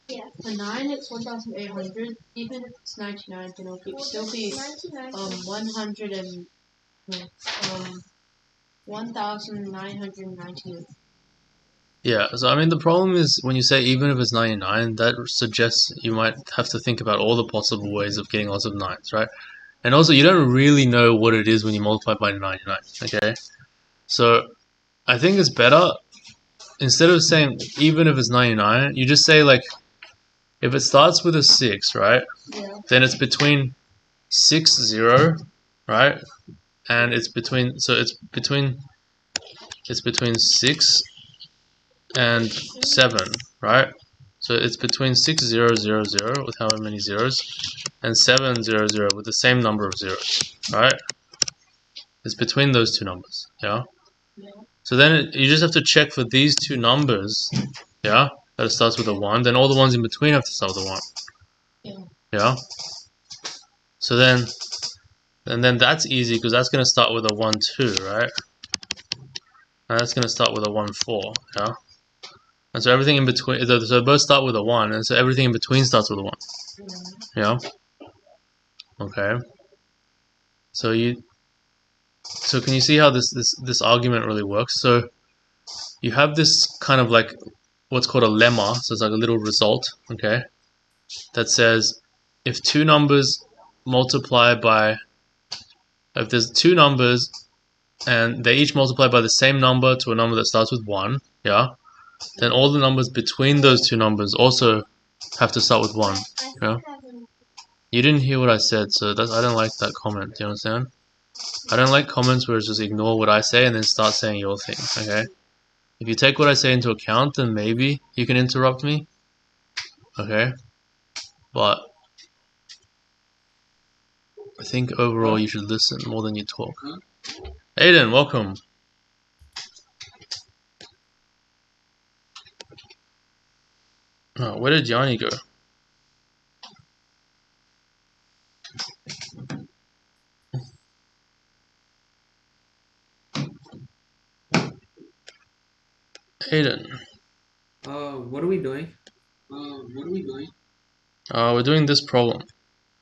Yeah. For 9, it's 1,800. Even if it's 99, then it'll still be 1,998. Yeah, so I mean the problem is when you say even if it's 99, that suggests you might have to think about all the possible ways of getting lots of 9s, right? And also you don't really know what it is when you multiply by 99, okay? So I think it's better, instead of saying even if it's 99, you just say like, if it starts with a 6, right? Yeah. Then it's between 6, 0, right? And it's between 6 and 7, right? So it's between 6, 0, 0, 0 with however many zeros, and 7, 0, 0 with the same number of zeros, right? It's between those two numbers, yeah? Yeah. So then you just have to check for these two numbers, yeah? That it starts with a 1, then all the ones in between have to start with a 1. Yeah. Yeah? So then, and then that's easy because that's going to start with a 1, 2, right? And that's going to start with a 1, 4, yeah? And so everything in between, so they both start with a 1, and so everything in between starts with a 1. Yeah? Okay. So can you see how this argument really works? So you have this kind of like what's called a lemma, so it's like a little result, okay, that says if two numbers multiply by, if there's two numbers and they each multiply by the same number to a number that starts with 1, yeah, then all the numbers between those two numbers also have to start with 1. Yeah? You didn't hear what I said, so I don't like that comment, do you understand? I don't like comments where it's just ignore what I say and then start saying your thing, okay? If you take what I say into account, then maybe you can interrupt me, okay? But I think overall you should listen more than you talk. Aiden, welcome. Oh, where did Yanni go? Aiden. What are we doing? We're doing this problem,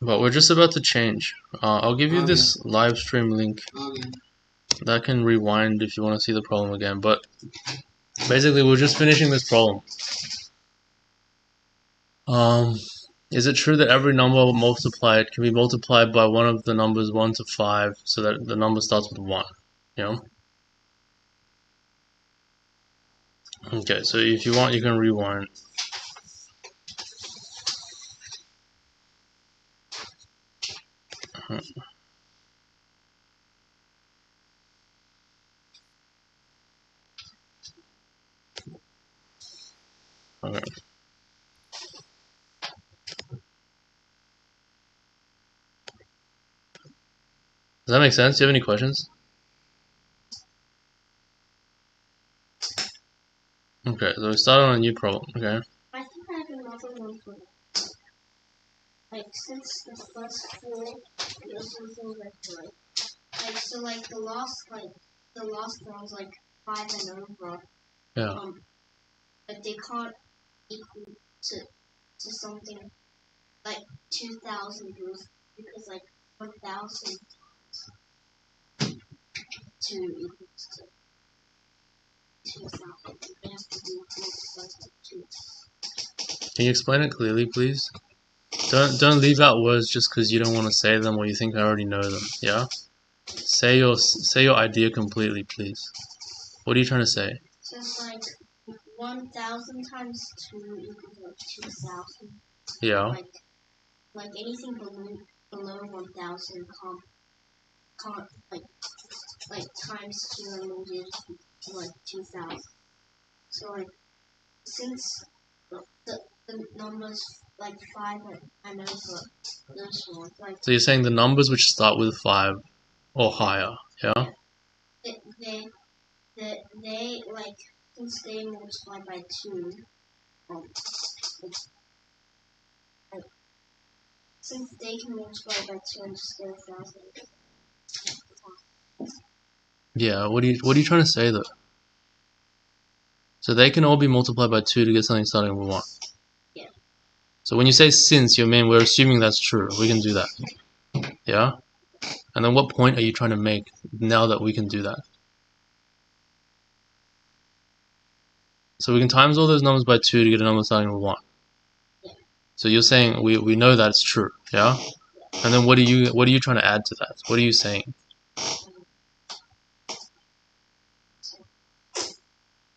but we're just about to change. I'll give you this live stream link. That can rewind if you want to see the problem again, but basically we're just finishing this problem. Is it true that every number multiplied can be multiplied by one of the numbers 1 to 5 so that the number starts with 1? You know? Okay, so if you want, you can rewind. Okay. Does that make sense? Do you have any questions? Okay, so we start on a new problem, okay? I think I have another one for that. Like, since the first four is something like, so like the last one's like 5 and over. Yeah. But they can't equal to something like 2,000 because like 1,000 2 equals to 2,000. They have to be multiplied by 2. Can you explain it clearly, please? Don't leave out words just because you don't want to say them or you think I already know them. Yeah. Say your idea completely, please. What are you trying to say? Just like 1,000 times 2 equals like 2,000. Yeah. Like anything below 1,000 can't like times 2 and then to like 2,000. So like since the numbers like 5 and over those ones, like So you're saying the numbers which start with 5 or higher, yeah? they like since they multiply by 2, since they can multiply by 2 and just get 1,000. Yeah, what are you trying to say though? So they can all be multiplied by 2 to get something starting with 1. Yeah. So when you say since, you mean we're assuming that's true. We can do that. Yeah? And then what point are you trying to make now that we can do that? So we can times all those numbers by 2 to get a number starting with 1. Yeah. So you're saying we know that's true, yeah? And then what are you trying to add to that? What are you saying?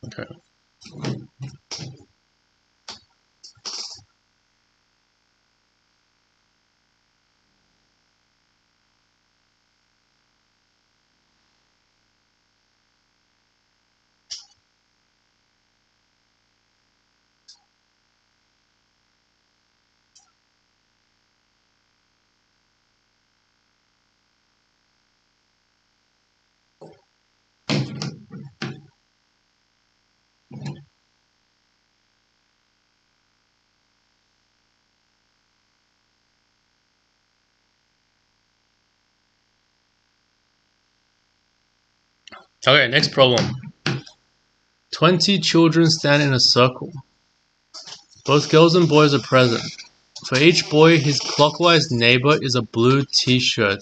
Okay. Okay, next problem. 20 children stand in a circle. Both girls and boys are present. For each boy, his clockwise neighbor is a blue t-shirt.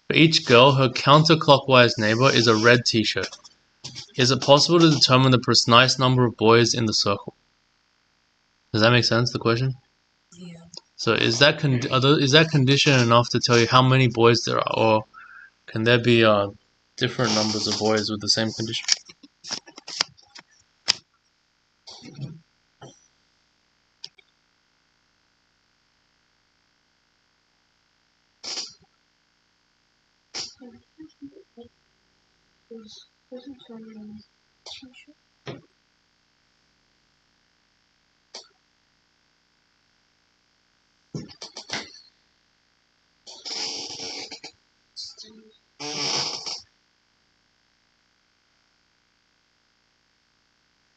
For each girl, her counterclockwise neighbor is a red t-shirt. Is it possible to determine the precise number of boys in the circle? Does that make sense, the question? Yeah. So is that condition enough to tell you how many boys there are, or can there be different numbers of boys with the same condition?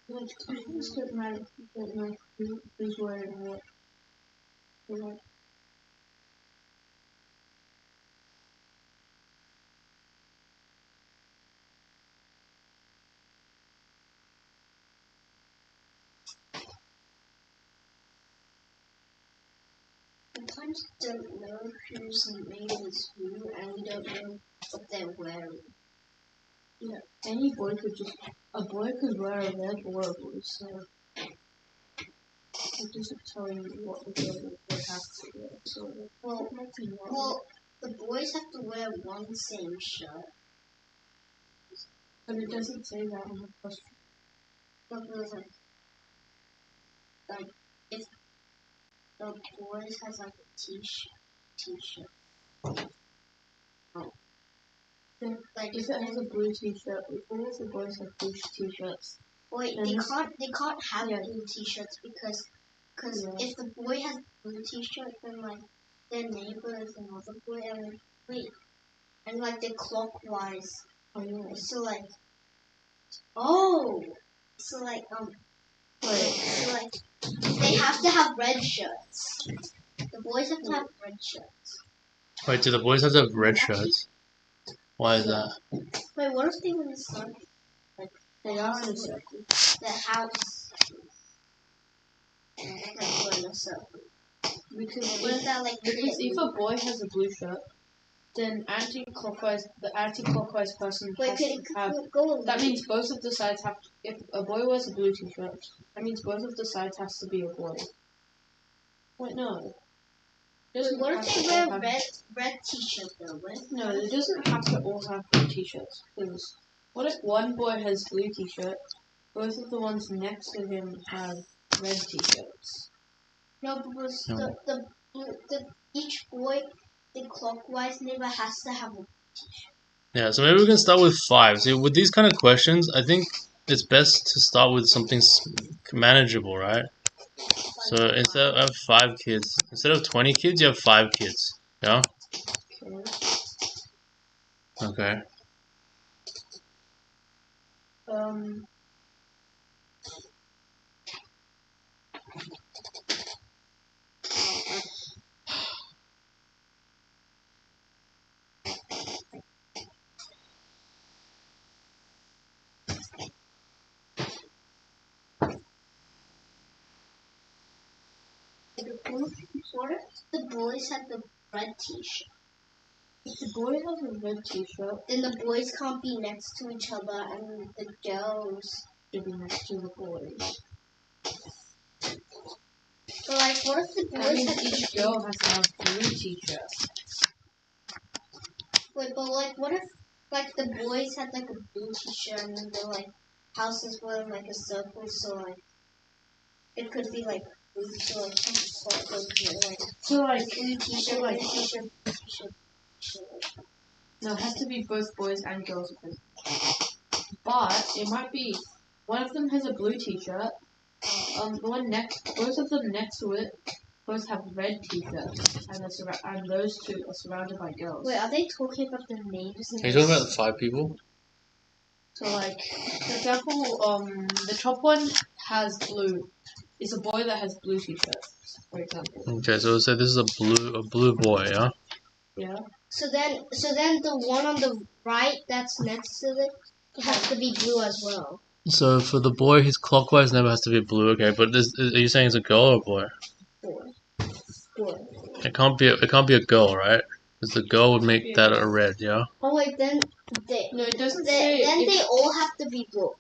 Like, I just don't know who's wearing what. Like, Sometimes you don't know whose name is who, and you don't know what they're wearing. yeah, any boy could just, a boy could wear a red or a blue, so it doesn't tell you what the girl would have to wear. So Well, it might be wrong. well, the boys have to wear one same shirt. But it doesn't say that on the question. But like if the boys has like a t-shirt. Then, Like if it has a blue t-shirt, if all of the boys have blue t-shirts, wait, then they this- can't have Yeah. blue t-shirts because Yeah. if the boy has blue t-shirt, then like their neighbor is another boy, and wait, and like they're clockwise. oh yeah. So like so like Wait, so like they have to have red shirts. The boys have to have red shirts. Wait, do the boys have to have red shirts? Why is that? Wait, what if they were in the sun? they are in a circle. The house. Like we're in a circle. Because What if that like if a boy has a blue shirt, then the anti-clockwise person wait, has could to it have. go That means both of the sides have to. If a boy wears a blue t-shirt, that means both of the sides has to be a boy. Wait, no. Doesn't What have if they to wear all have- red t-shirt though? No, it doesn't have to all have blue t-shirts. Because what if one boy has blue t-shirt, both of the ones next to him have red t-shirts? No, because No. the each boy, the clockwise neighbor has to have a Yeah, so maybe we can start with 5. See, with these kind of questions, I think it's best to start with something manageable, right? So instead of 5 kids, instead of 20 kids, you have 5 kids. Yeah? Okay. Um. What if the boys have the red t-shirt? If the boy has a red t-shirt, Then the boys can't be next to each other, and the girls to be next to the boys. So like, what if the That boys means had each girl has to have blue t-shirts. Wait, but like, what if like the boys had like a blue t-shirt and then their like houses were in like a circle, so like it could be like blue, so like So like, blue t-shirt, like- blue t-shirt, blue t-shirt. no, it has to be both boys and girls. But it might be one of them has a blue t-shirt. The one both of them next to it, both have red t-shirts, and those two are surrounded by girls. Wait, are they talking about the names? Are you talking about the 5 people? So like, for example, the top one has blue. It's a boy that has blue t-shirts, for example. Okay, so say this is a blue boy, yeah? Yeah. So then the one on the right that's next to it has to be blue as well. So for the boy, his clockwise number has to be blue, okay, but are you saying it's a girl or a boy? Boy. It can't be a girl, right? Because the girl would make that a red, yeah? Oh wait, then they No, it doesn't say. then if- they all have to be blue.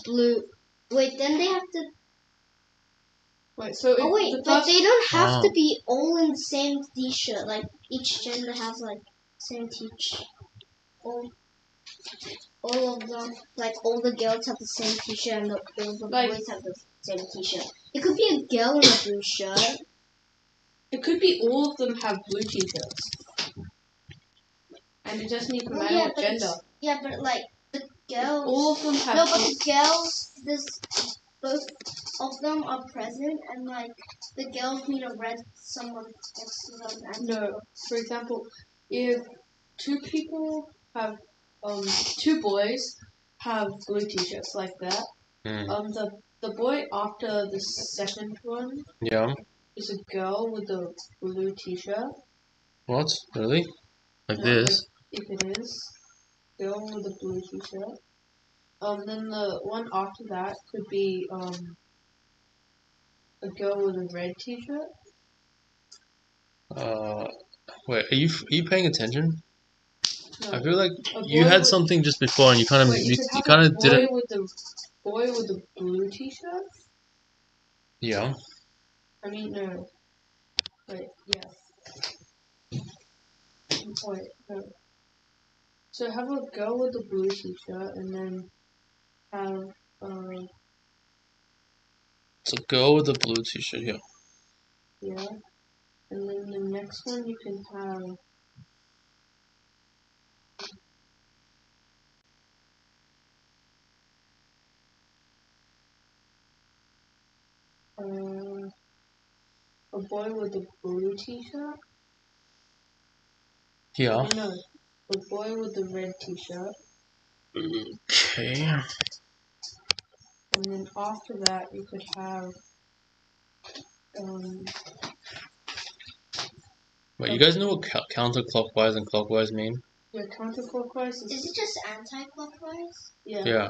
Blue. Wait, then they have to. Wait, so if Oh wait, the but first, they don't have to Oh. be all in the same t-shirt. Like each gender has like same t-shirt. All of them, like all the girls have the same t-shirt and all the Like- boys have the same t-shirt. It could be a girl in a blue shirt. it could be all of them have blue t-shirts, and it doesn't even Well, matter yeah, what but gender. Yeah, but like the girls. All of them have. No, but the girls, both of them are present, and like the girls need a red someone next to them. And No, for example, if two people have, two boys have blue t-shirts like that, Hmm. the boy after the second one Yeah. is a girl with a blue t-shirt. What? Really? Like No, this? Like, if it is, girl with a blue t-shirt. Then the one after that could be, a girl with a red t-shirt. Wait, are you paying attention? No, I feel like a you boy had with- something just before and you kind of Wait, you you could kind have of a didn't. boy with a blue t-shirt. Yeah. I mean, no. Wait, yeah. Wait, no. So have a girl with a blue t-shirt, and then have It's a girl with a blue t-shirt here. yeah, and then the next one you can have a boy with a blue t-shirt. Yeah. I know, a boy with a red t-shirt, Okay. and then after that you could have Wait, you guys know what counterclockwise and clockwise mean? yeah, counterclockwise is is it just anti-clockwise? Yeah.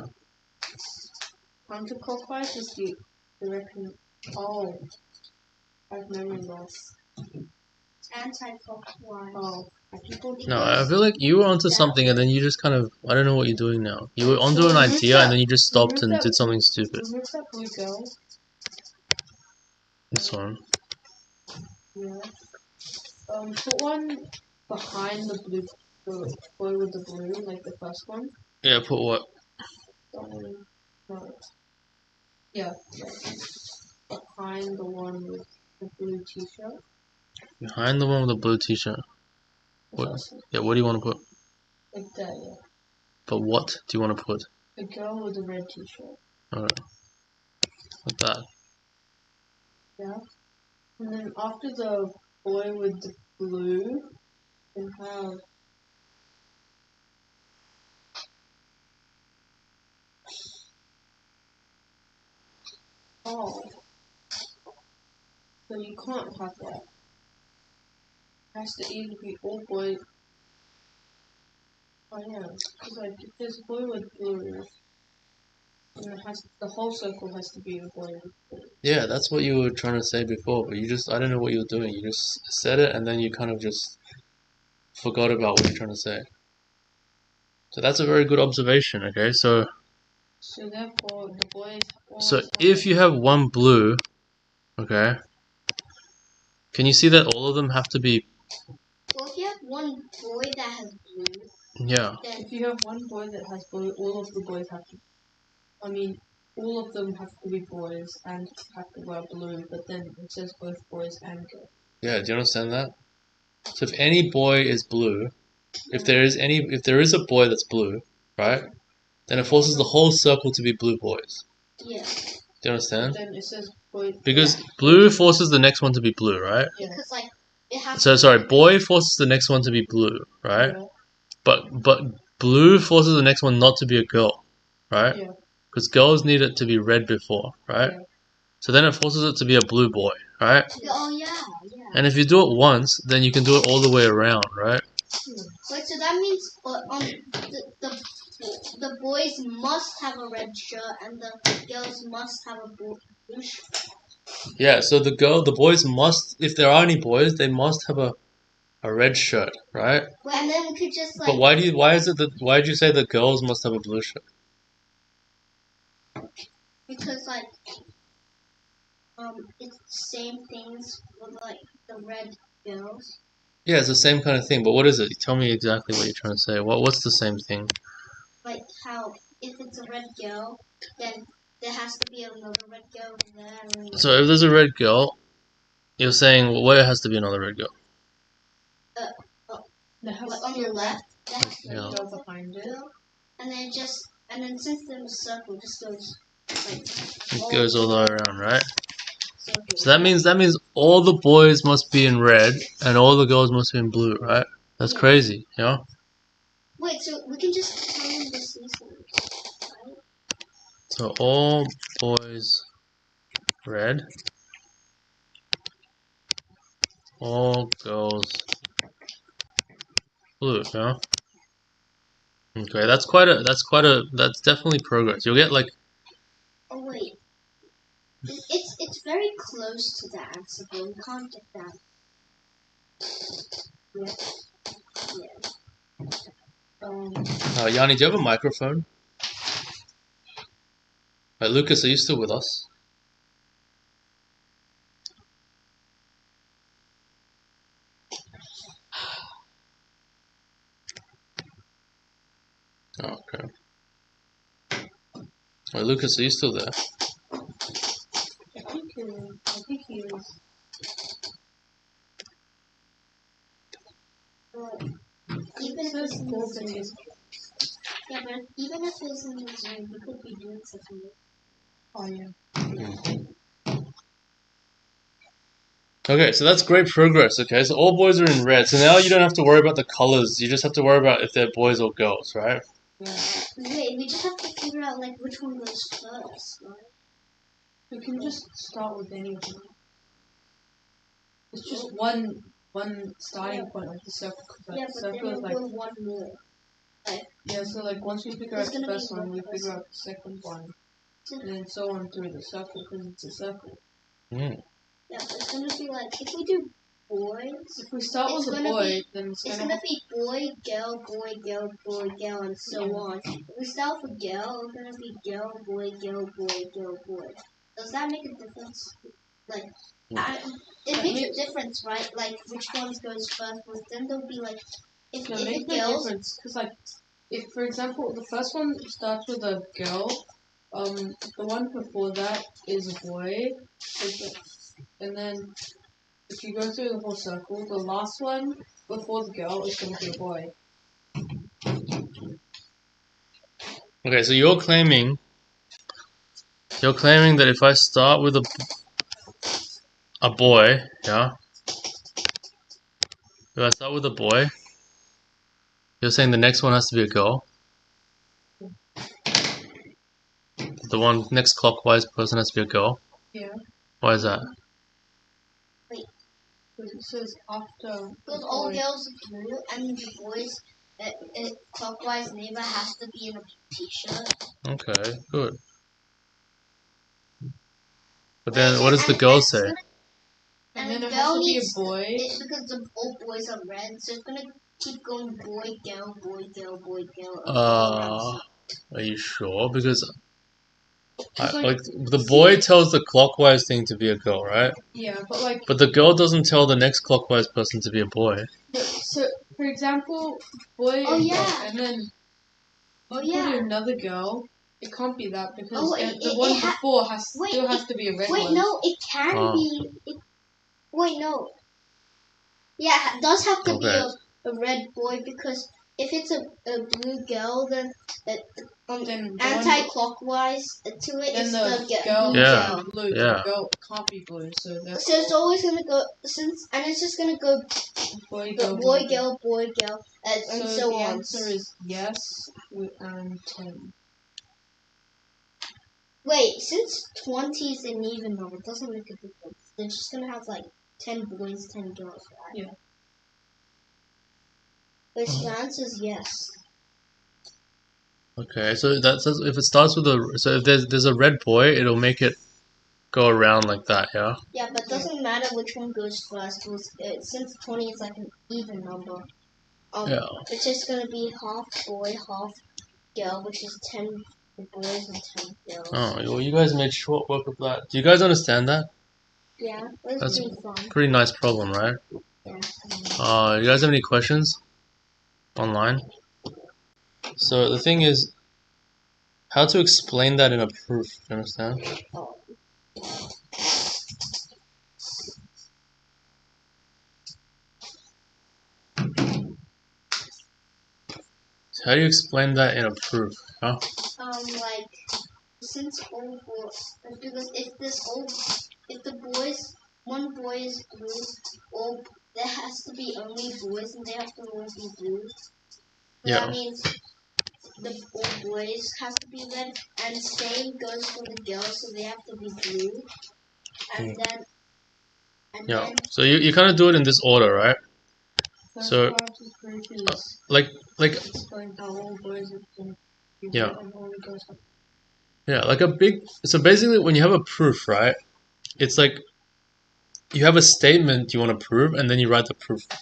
counterclockwise is the direction. Oh, I have memory loss. It's anti-clockwise. Oh, people. No, I feel like you were onto something and then you just kind of I don't know what you're doing now. You were onto an idea and then you just stopped and did something stupid. Remember that blue girl? This one. Yeah. Put one behind the boy with the blue, like the first one. Yeah, put what? No. Yeah. Behind the one with the blue t-shirt. Behind the one with the blue t-shirt. The What? first one. Yeah, what do you want to put? Like that, yeah. But what do you want to put? A girl with a red t-shirt. Alright. Like that. Yeah. And then after the boy with the blue, you have oh. So you can't have that. It has to either be all boys. Oh yeah, because like if there's a boy with blue, then the whole circle has to be a boy with blue. Yeah, that's what you were trying to say before, but you just I don't know what you were doing. You just said it and then you kind of just forgot about what you're trying to say. So that's a very good observation, okay? So So therefore, the boys. So if you have one blue, okay, can you see that all of them have to be? Well, if you have one boy that has blue, Yeah. then If you have one boy that has blue, all of the boys have to. I mean, all of them have to be boys and have to wear blue. But then it says both boys and girls. Yeah. Do you understand that? So if any boy is blue, if there is a boy that's blue, right? Then it forces the whole circle to be blue boys. yeah, Do you understand? Then it says boys. Because blue forces the next one to be blue, right? Yeah. because like it has. So sorry, boy forces the next one to be blue, right? Yeah. But blue forces the next one not to be a girl, right? Yeah. Because girls need it to be red before, right? Yeah. So then it forces it to be a blue boy, right? Oh yeah. And if you do it once, then you can do it all the way around, right? Wait, so that means the boys must have a red shirt and the girls must have a blue shirt. Yeah, so the boys must, if there are any boys, they must have a red shirt, right? And then we could just like. But why did you say the girls must have a blue shirt? Because like it's the same things with like the red girls. Yeah, it's the same kind of thing, but what is it? Tell me exactly what you're trying to say. What's the same thing? Like how if it's a red girl, then there has to be another red girl there. And So if there's a red girl, you're saying, well, where has to be another red girl? There has like to on be the a left, there has to be Yeah. another girl behind it. girl, and then since there's a circle, it just goes like It goes all the way around, right? circle. So that means all the boys must be in red and all the girls must be in blue, right? That's Yeah. crazy, you know? Wait, so we can just tell them this season, right? So all boys red, all girls blue, yeah? Okay, that's definitely progress. You'll get like, Oh wait, it's very close to the answer, but we can't get that. Yeah. Yanni, do you have a microphone? Right, Lucas, are you still with us? Oh, okay. Right, Lucas, are you still there? I think he is. Even if says it's in four the Zoom. videos. Yeah, but even if it's in the Zoom, we could be doing something. Oh yeah. Okay, so that's great progress, okay? So all boys are in red. So now you don't have to worry about the colors. You just have to worry about if they're boys or girls, right? Yeah. Wait, we just have to figure out like which one goes first, right? We can just start with any of them. It's just one starting point, like the circle. Like Yeah, the but then circle is we'll like go one more. yeah. So like once we figure There's out the gonna be first one, one we person. figure out the second one, and then so on through the circle because it's a circle. Mm. Yeah, but it's gonna be like if we do boys, If we start It's with a gonna boy, be- then it's it's gonna gonna be boy, girl, boy, girl, boy, girl, and so Yeah. on. If we start with girl, it's gonna be girl, boy, girl, boy, girl, boy. Does that make a difference? Like, it makes a difference, right? Like which ones goes first, but then there'll be like if it the makes no girls. difference because like if for example the first one starts with a girl, the one before that is a boy, and then if you go through the whole circle, the last one before the girl is going to be a boy. Okay, so you're claiming that if I start with a boy, yeah? If I start with a boy, you're saying the next one has to be a girl? The one next clockwise person has to be a girl? Yeah. Why is that? Because it says after. Because all girls are blue and the boys, clockwise neighbor has to be in a t-shirt. Okay, good. But then what does the girl say? And And then the it has girl to be needs a boy. because all boys are red, so it's gonna keep going boy, girl, boy, girl, boy, girl. Are you sure? Because Like the boy tells the clockwise thing to be a girl, right? Yeah, but like, But the girl doesn't tell the next clockwise person to be a boy. so for example, boy Oh, and yeah. girl, and then Oh, you yeah. put in another girl. It can't be that because Oh, the one before still has to be a red Wait, one. no, it can be. Wait, no. Yeah, it does have to be Okay. a red boy because if it's a blue girl, then Then the anti-clockwise to it then is the the girl blue Yeah. girl. blue. Yeah. The girl can't be blue, so that's So it's always gonna go and it's just gonna go boy boy girl, and So so the on. answer is yes and 10. Wait, since 20 is an even number, it doesn't make a difference. They're just gonna have like 10 boys, 10 girls, right? Yeah. Wait, so the answer is yes. Okay, so that says if it starts with if there's a red boy, it'll make it go around like that, yeah? Yeah, but it doesn't matter which one goes first. Since 20 is like an even number. Yeah. It's just gonna be half boy, half girl, which is 10 boys and 10 girls. Oh, well, you guys made short work of that. Do you guys understand that? Yeah, it was That's pretty fun. pretty nice problem, right? Yeah. You guys have any questions online? So the thing is, how to explain that in a proof, you understand? How do you explain that in a proof? Huh? Like, since all boys, because if the boys, one boy is blue, there has to be only boys and they have to all be blue. So Yeah. that means all boys have to be red, and same goes for the girls, so they have to be blue. And then, Yeah. So you kind of do it in this order, right? First So, part of the proof is like, explain how all boys are going to be yeah. and all girls are. Yeah, like a big. So basically, when you have a proof, right? It's like you have a statement you want to prove, and then you write the proof. Does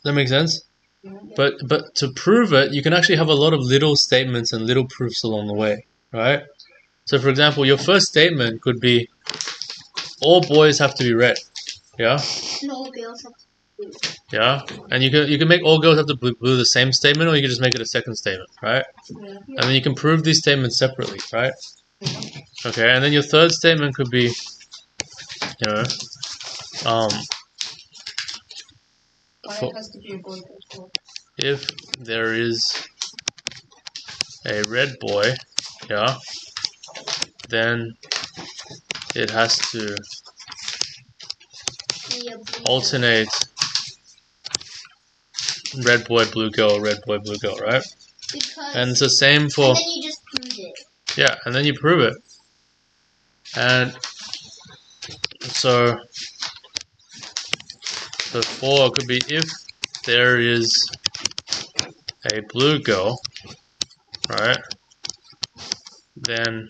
that make sense? Yeah. But to prove it, you can actually have a lot of little statements and little proofs along the way, right? So, for example, your first statement could be, all boys have to be red. Yeah. and all girls have to be blue. Yeah, and you can make all girls have to blue the same statement, or you can just make it a second statement, right? Yeah. And then you can prove these statements separately, right? Okay, and then your third statement could be, you know, It has to be a boy as well. if there is a red boy, yeah, then it has to Be a blue alternate red boy, blue girl, right? because And it's the same for, and then you just prove it. yeah, and then you prove it. And so the 4 could be if there is a blue girl, right, then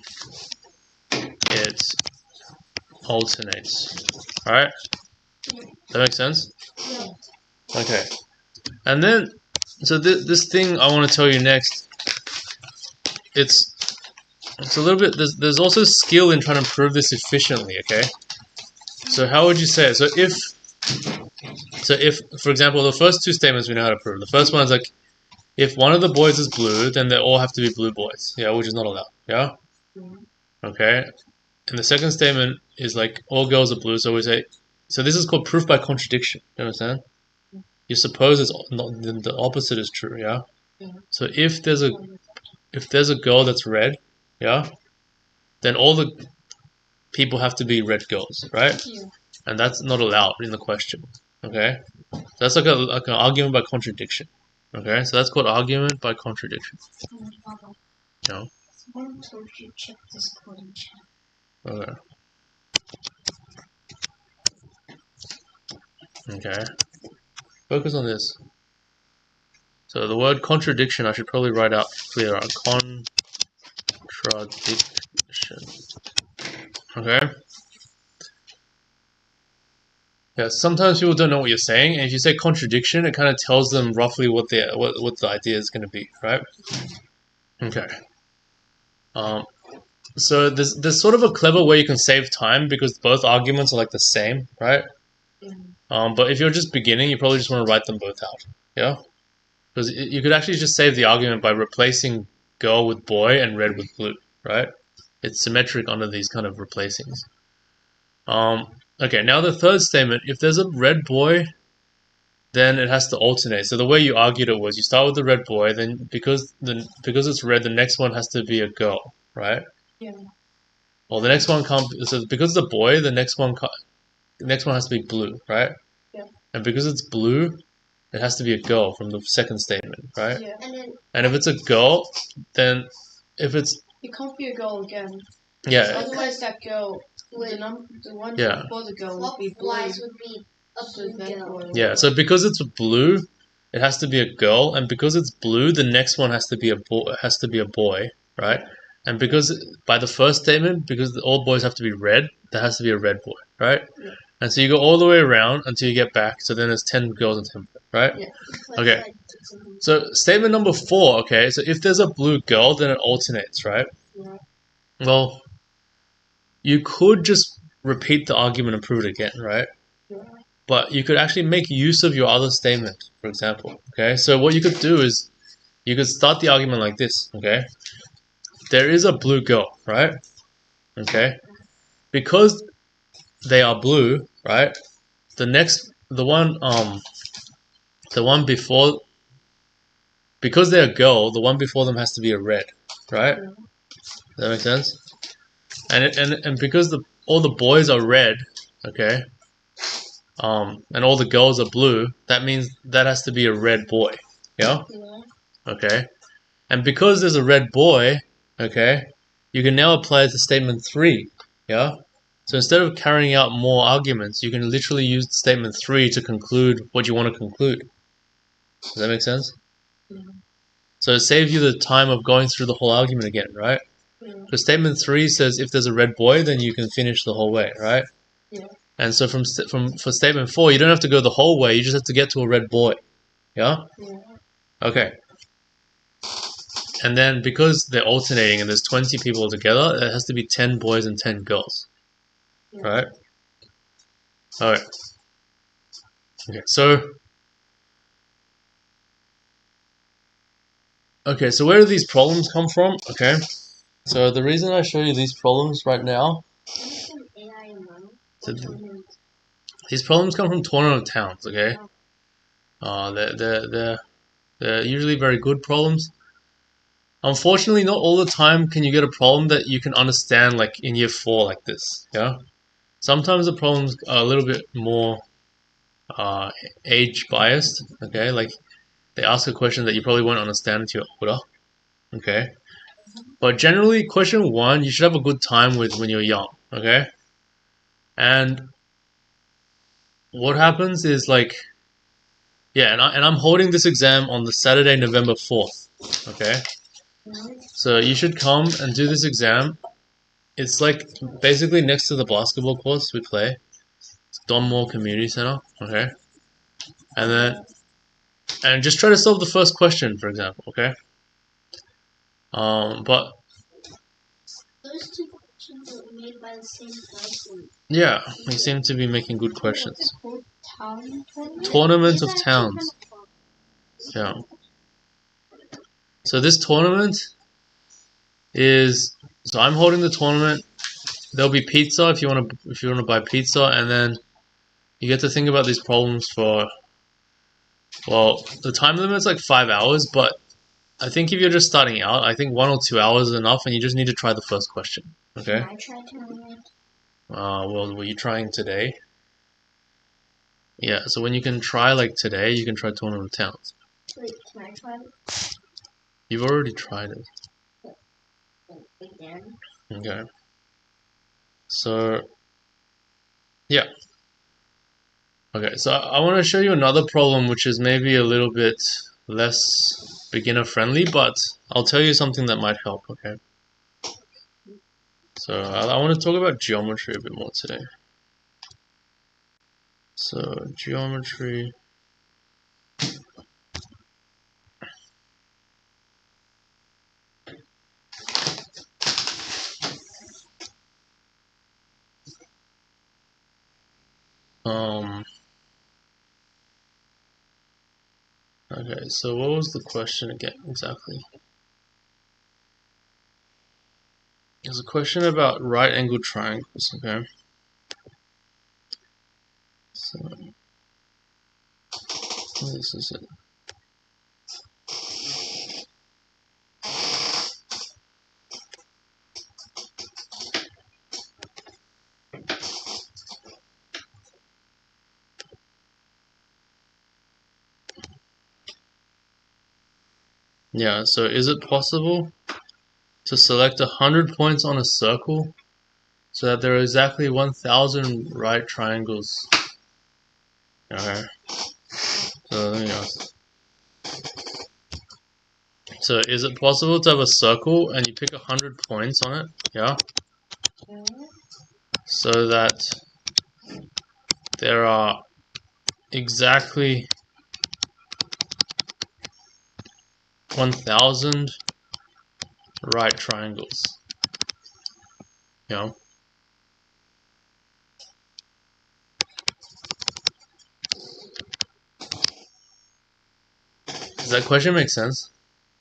it alternates, right? That makes sense? Yeah. Okay. And then, so this thing I want to tell you next, it's a little bit, there's also skill in trying to prove this efficiently, okay? So how would you say it? So if, for example, the first two statements we know how to prove. The first one is like, if one of the boys is blue, then they all have to be blue boys, yeah, which is not allowed, yeah? Okay? And the second statement is like, all girls are blue, so we say, so this is called proof by contradiction, you understand? You suppose it's not, the opposite is true, yeah? So if there's a girl that's red, yeah, then all the people have to be red girls, right? Yeah. And that's not allowed in the question, okay? So that's like an argument by contradiction, okay? So that's called argument by contradiction. No. Someone told you check this code in chat. Okay. Okay. Focus on this. So the word contradiction, I should probably write out clearer. Contradiction. Okay. Yeah. Sometimes people don't know what you're saying, and if you say contradiction, it kind of tells them roughly what the idea is going to be, right? Okay. So there's sort of a clever way you can save time because both arguments are like the same, right? But if you're just beginning, you probably just want to write them both out. Yeah, because you could actually just save the argument by replacing girl with boy and red with blue, right? It's symmetric under these kind of replacings. Okay, now the third statement. If there's a red boy, then it has to alternate. So the way you argued it was you start with the red boy, then because it's red, the next one has to be a girl, right? Yeah. Well, the next one can't. So because it's a boy, the next one has to be blue, right? Yeah. And because it's blue, it has to be a girl from the second statement, right? Yeah. And if it's a girl, then if it's It can't be a girl again. yeah, Otherwise, that girl, the one Yeah. before the girl would be blue. Clockwise would be a So blue that girl. boy yeah. would- So because it's blue, it has to be a girl, and because it's blue, the next one has to be a boy, right? And because by the first statement, because all boys have to be red, there has to be a red boy, right? Yeah. And so you go all the way around until you get back. So then there's 10 girls and 10 boys, right? Yeah. Okay. So statement number 4. Okay. So if there's a blue girl, then it alternates, right? Yeah. Well, you could just repeat the argument and prove it again, right? Yeah. But you could actually make use of your other statement, for example. Okay. So what you could do is you could start the argument like this. Okay. There is a blue girl, right? Okay. Because they are blue, right? The one before, because they're a girl, the one before them has to be a red, right? Yeah. Does that make sense? And because all the boys are red, okay, and all the girls are blue, that means that has to be a red boy, yeah? Yeah. Okay. And because there's a red boy, okay, you can now apply it to statement 3, yeah? So instead of carrying out more arguments, you can literally use statement 3 to conclude what you want to conclude. Does that make sense? Yeah. So it saves you the time of going through the whole argument again, right? Yeah. Because statement 3 says if there's a red boy, then you can finish the whole way, right? Yeah. And so for statement 4, you don't have to go the whole way, you just have to get to a red boy. Yeah? Yeah. Okay. And then because they're alternating and there's 20 people together, it has to be 10 boys and 10 girls. Yeah. Right? Alright. Okay, so where do these problems come from? Okay. So the reason I show you these problems right now, so these problems come from Tournament of Towns, okay? They're usually very good problems. Unfortunately, not all the time can you get a problem that you can understand like in year 4 like this, yeah? Sometimes the problems are a little bit more age biased, okay? Like they ask a question that you probably won't understand until you're older, okay? But generally, question 1 you should have a good time with when you're young, okay? And what happens is like, yeah, and I'm holding this exam on the Saturday, November 4th, okay? So you should come and do this exam. It's like basically next to the basketball courts we play. It's Donmore Community Center, okay? And just try to solve the first question, for example, okay? But Those two questions were made by the same person. yeah, we seem to be making good questions. What's it called? Town tournament? Tournament of Towns. Yeah. So this tournament is, so I'm holding the tournament. There'll be pizza if you want to buy pizza, and then you get to think about these problems for, well, the time limit's like 5 hours, but I think if you're just starting out, I think 1 or 2 hours is enough, and you just need to try the first question. Okay. Can I try tournament? Well, were you trying today? Yeah. So when you can try like today, you can try Tournament of Towns. Wait, can I try it You've already tried it. again? Okay. So, yeah. Okay, so I want to show you another problem which is maybe a little bit less beginner friendly, but I'll tell you something that might help, okay? So I want to talk about geometry a bit more today. So, geometry. Okay, so what was the question again exactly? There's a question about right angled triangles, okay? So this is it. Yeah, so is it possible to select 100 points on a circle so that there are exactly 1,000 right triangles? Okay. So let me ask. So is it possible to have a circle and you pick 100 points on it? Yeah. So that there are exactly 1,000 right triangles. Yeah. Does that question make sense?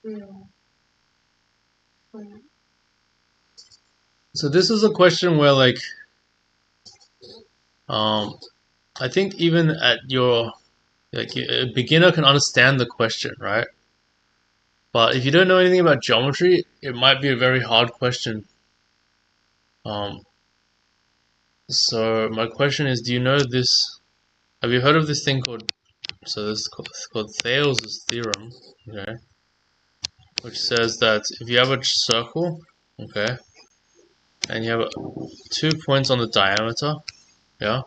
Yeah. So this is a question where like I think even at your like a beginner can understand the question, right? But if you don't know anything about geometry, it might be a very hard question. So my question is, do you know this? Have you heard of this thing called? So this is called Thales Theorem, okay? Which says that if you have a circle, okay, and you have 2 points on the diameter, yeah.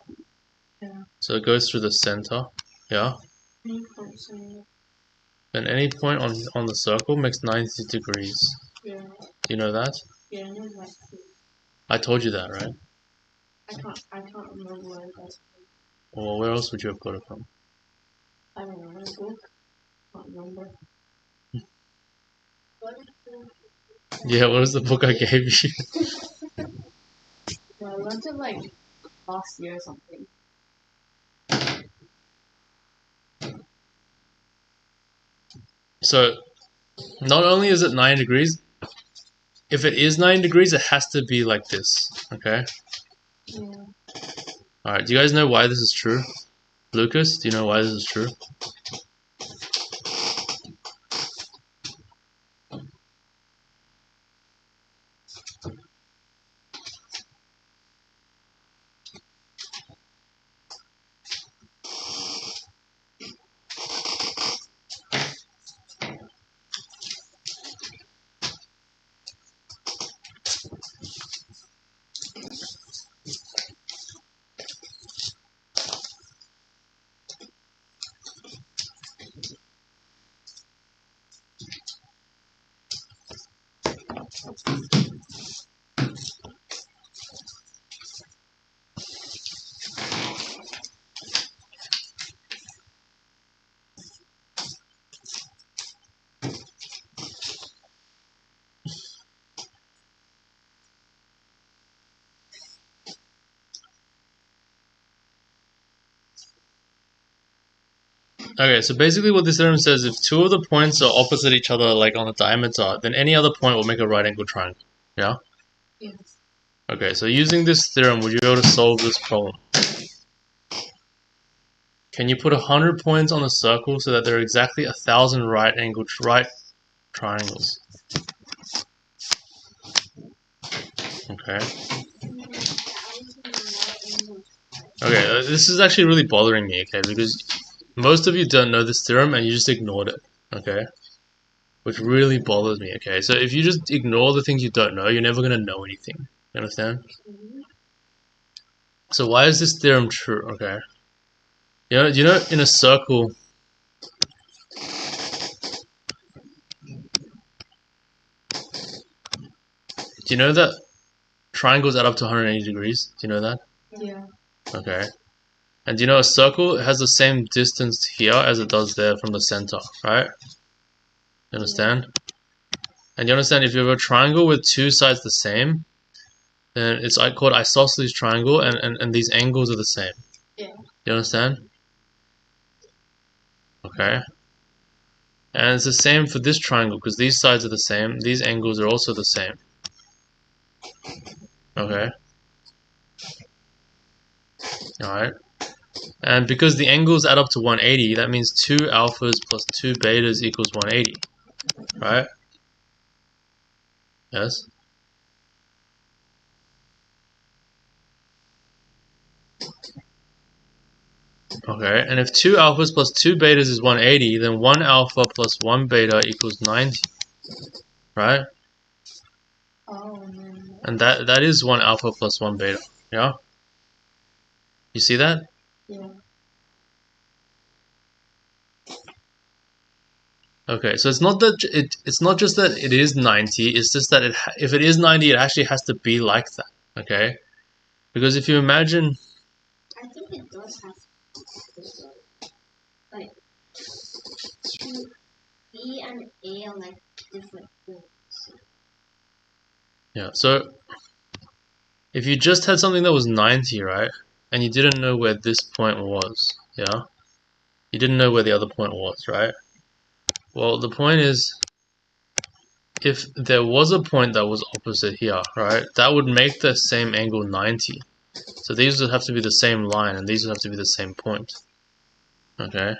Yeah. So it goes through the center, yeah. And any point on the circle makes 90 degrees. Yeah. Do you know that? Yeah, I know that too. I told you that, right? I can't remember where I got it. Well, where else would you have got it from? I don't know, in a book. Can't remember. Yeah, what was the book I gave you? Yeah, I learned it like last year or something. So, not only is it 9 degrees, if it is 9 degrees, it has to be like this, okay? Yeah. Alright, do you guys know why this is true? Lucas, do you know why this is true? Okay, so basically what this theorem says, if two of the points are opposite each other, like on the diameter, then any other point will make a right angle triangle. Yeah? Yes. Okay, so using this theorem, would you be able to solve this problem? Can you put 100 points on a circle so that there are exactly 1,000 right triangles? Okay. Okay, this is actually really bothering me, okay, because most of you don't know this theorem and you just ignored it, okay? Which really bothers me, okay? So if you just ignore the things you don't know, you're never going to know anything. You understand? So why is this theorem true, okay? You know in a circle, do you know that triangles add up to 180 degrees? Do you know that? Yeah. Okay. And do you know a circle has the same distance here as it does there from the center, right? You understand? And you understand if you have a triangle with two sides the same, then it's called isosceles triangle, and these angles are the same. Yeah. You understand? Okay. And it's the same for this triangle because these sides are the same. These angles are also the same. Okay. Alright. And because the angles add up to 180, that means 2 alphas plus 2 betas equals 180. Right? Yes? Okay, and if 2 alphas plus 2 betas is 180, then 1 alpha plus 1 beta equals 90. Right? Oh, no. And that is 1 alpha plus 1 beta. Yeah? You see that? Yeah. Okay, so it's not that it's not just that it is 90, it's just that if it is 90, it actually has to be like that. Okay? Because if you imagine, I think it does have to, like, B and A are like different things. yeah, so if you just had something that was 90, right? And you didn't know where this point was, yeah? You didn't know where the other point was, right? Well, the point is, if there was a point that was opposite here, right? That would make the same angle 90. So these would have to be the same line, and these would have to be the same point. Okay?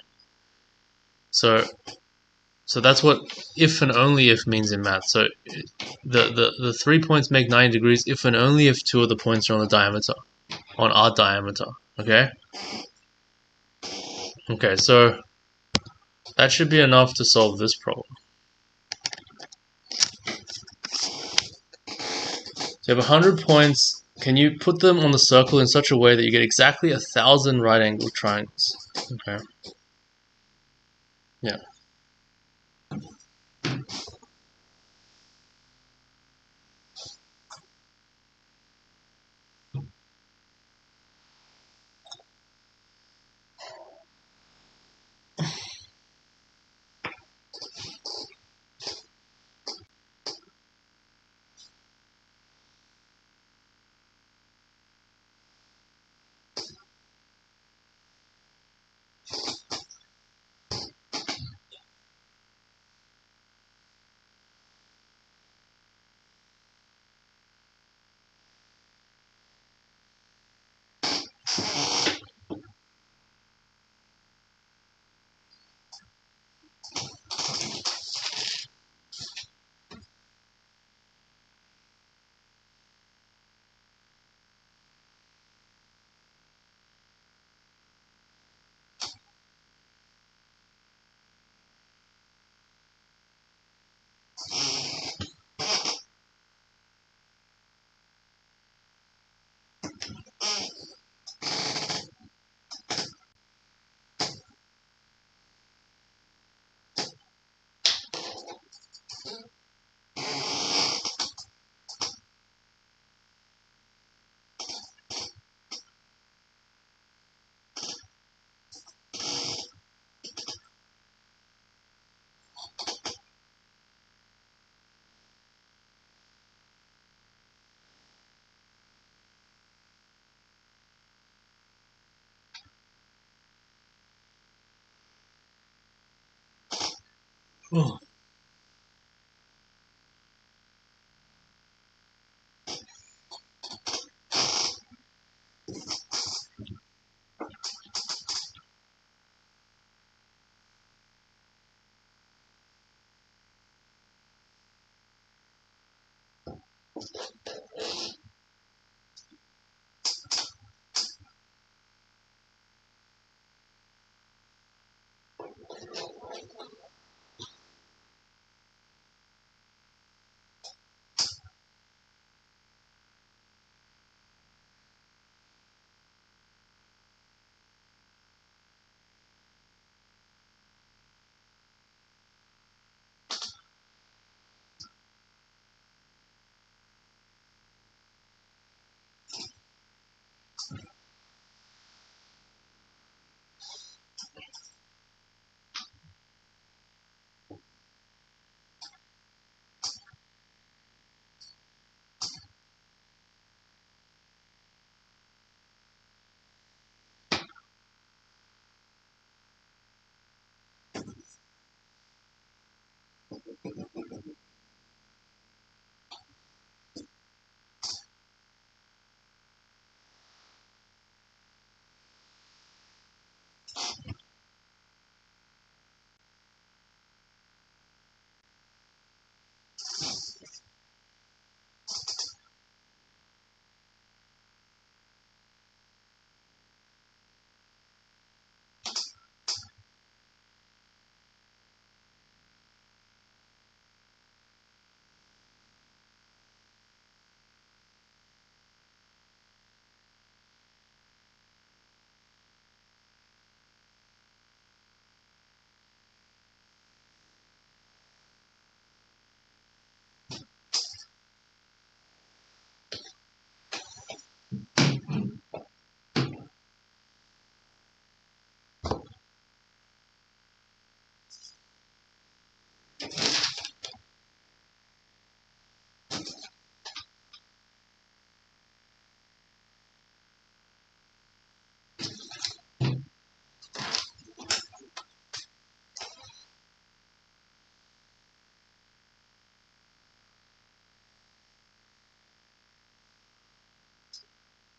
So that's what if and only if means in math. So the 3 points make 90 degrees if and only if 2 of the points are on the diameter, on our diameter. Okay? Okay, so that should be enough to solve this problem. So you have 100 points. Can you put them on the circle in such a way that you get exactly 1,000 right angle triangles? Okay. Yeah. Oh.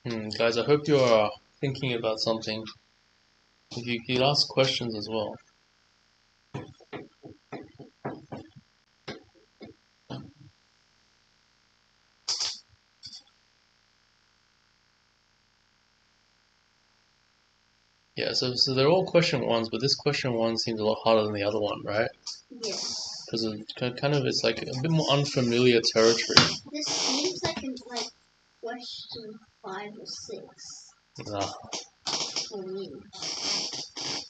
Guys, I hope you're thinking about something. If you could ask questions as well. Yeah, so they're all question ones, but this question one seems a lot harder than the other one, right? Yeah. Because it's like a bit more unfamiliar territory. This seems like question 5 or 6 Ah. for me.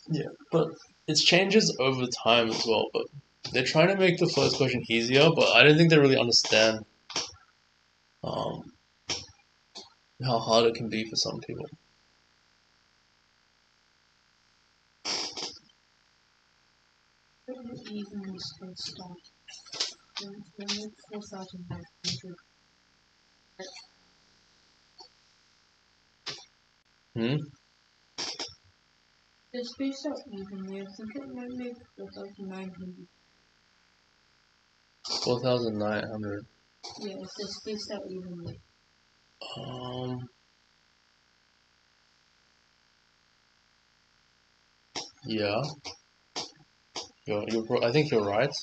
Yeah, but it changes over time as well. But they're trying to make the first question easier, but I don't think they really understand how hard it can be for some people. Even this can start. Then 4,900. They're spaced out evenly. I think it might make 4,900. 4,900. Yeah, if they're spaced out evenly. Yeah. I think you're right.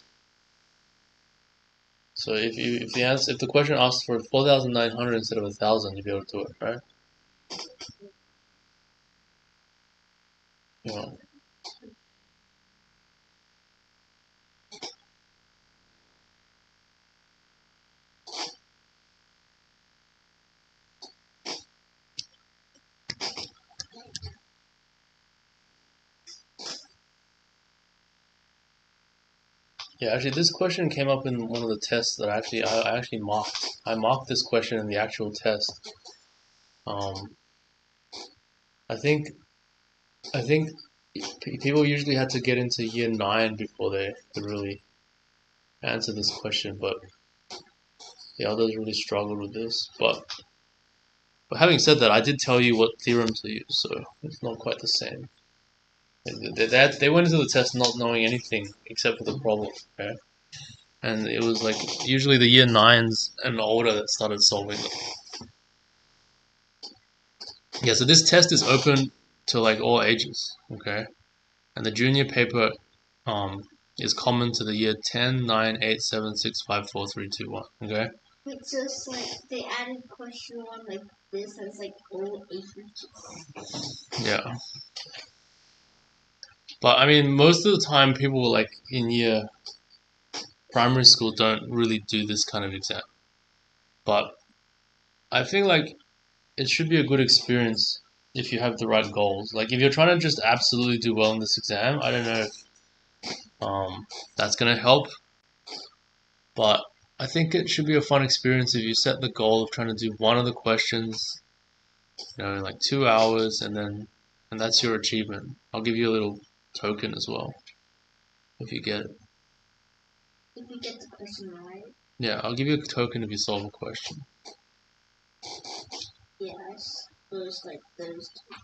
So if the question asks for 4,900 instead of 1,000, you'd be able to do it, right? Yeah. Yeah, actually, this question came up in one of the tests that I actually marked. I marked this question in the actual test. I think people usually had to get into year 9 before they could really answer this question, but the others really struggled with this. But having said that, I did tell you what theorem to use, so it's not quite the same. They went into the test not knowing anything except for the problem, okay? And it was like usually the year 9s and older that started solving them. Yeah, so this test is open to like all ages, okay? And the junior paper is common to the year 10, 9, 8, 7, 6, 5, 4, 3, 2, 1, okay? It's just they added question 1 like this as all ages. Yeah. But I mean, most of the time people like in primary school don't really do this kind of exam. But I feel like it should be a good experience if you have the right goals. Like if you're trying to just absolutely do well in this exam, I don't know if that's gonna help. But I think it should be a fun experience if you set the goal of trying to do one of the questions, in like 2 hours, and that's your achievement. I'll give you a little token as well if you get it. If you get the question right. Yeah, I'll give you a token if you solve a question. Yeah, I suppose those two.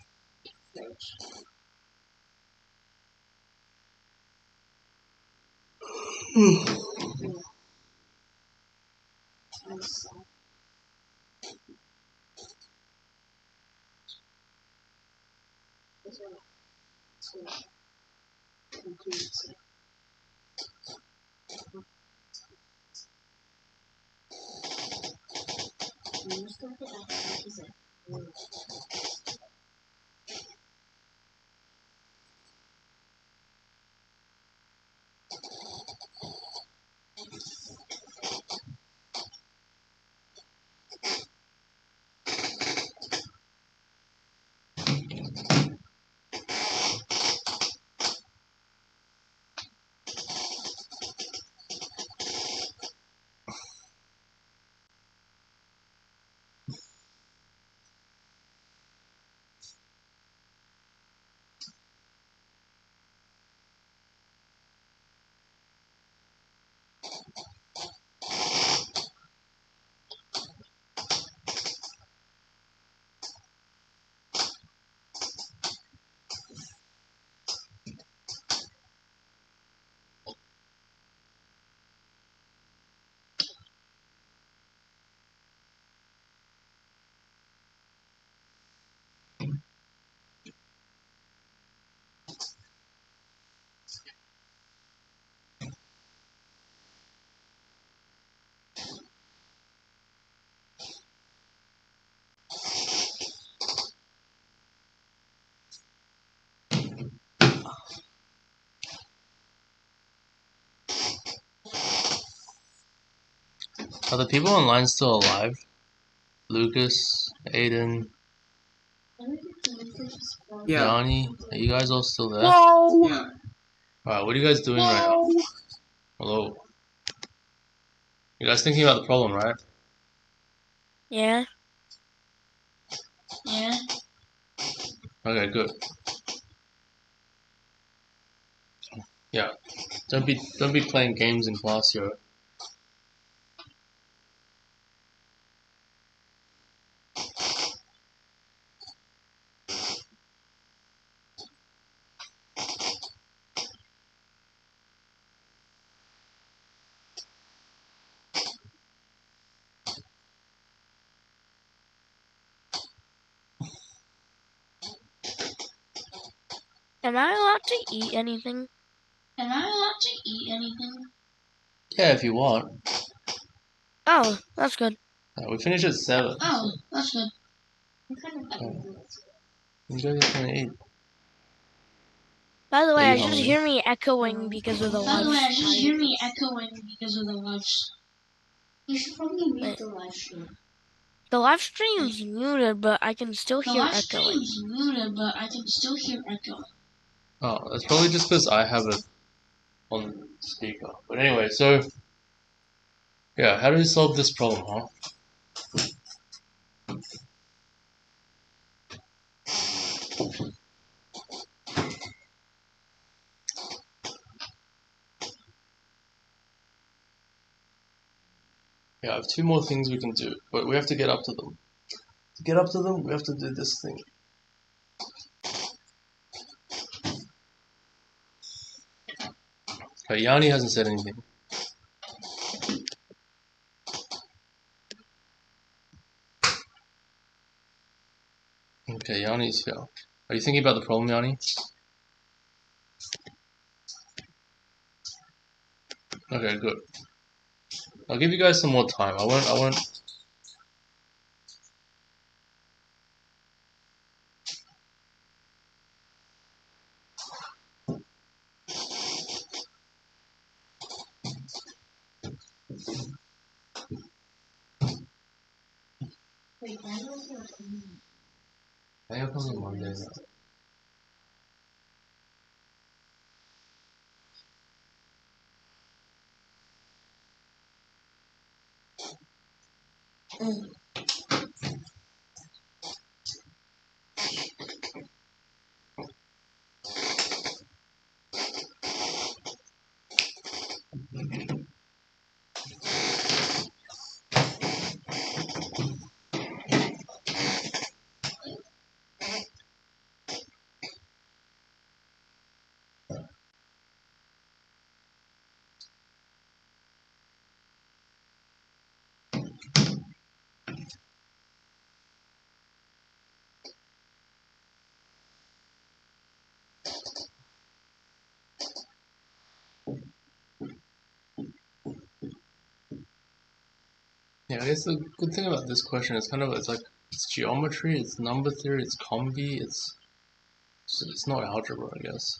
Are the people online still alive? Lucas, Aiden, Yeah. Yanni, are you guys all still there? Whoa! Yeah. Alright, what are you guys doing right now? Whoa! Hello. You guys thinking about the problem, right? Yeah. Yeah. Okay, good. Yeah. Don't be playing games in class here. Am I allowed to eat anything? Am I allowed to eat anything? Yeah, if you want. Oh, that's good. We finish at 7. Oh, that's good. You guys are gonna eat. By the way, Are I you just hungry? hear me echoing because of the By the way, I just live hear me echoing because of the live. You should probably mute Wait. the live stream. The live stream's muted, but I can still The hear live echoing. stream's muted, but I can still hear echoing. Oh, that's probably just because I have it on speaker. But anyway, so yeah, how do we solve this problem, huh? Yeah, I have 2 more things we can do, but we have to get up to them. To get up to them, we have to do this thing. Okay, Yanni hasn't said anything. Okay, Yanni's here. Are you thinking about the problem, Yanni? Okay, good. I'll give you guys some more time. I won't. Wait, Daniel's gonna Daniel comes on Monday now. Yeah, I guess the good thing about this question is it's geometry, it's number theory, it's combi, it's not algebra, I guess.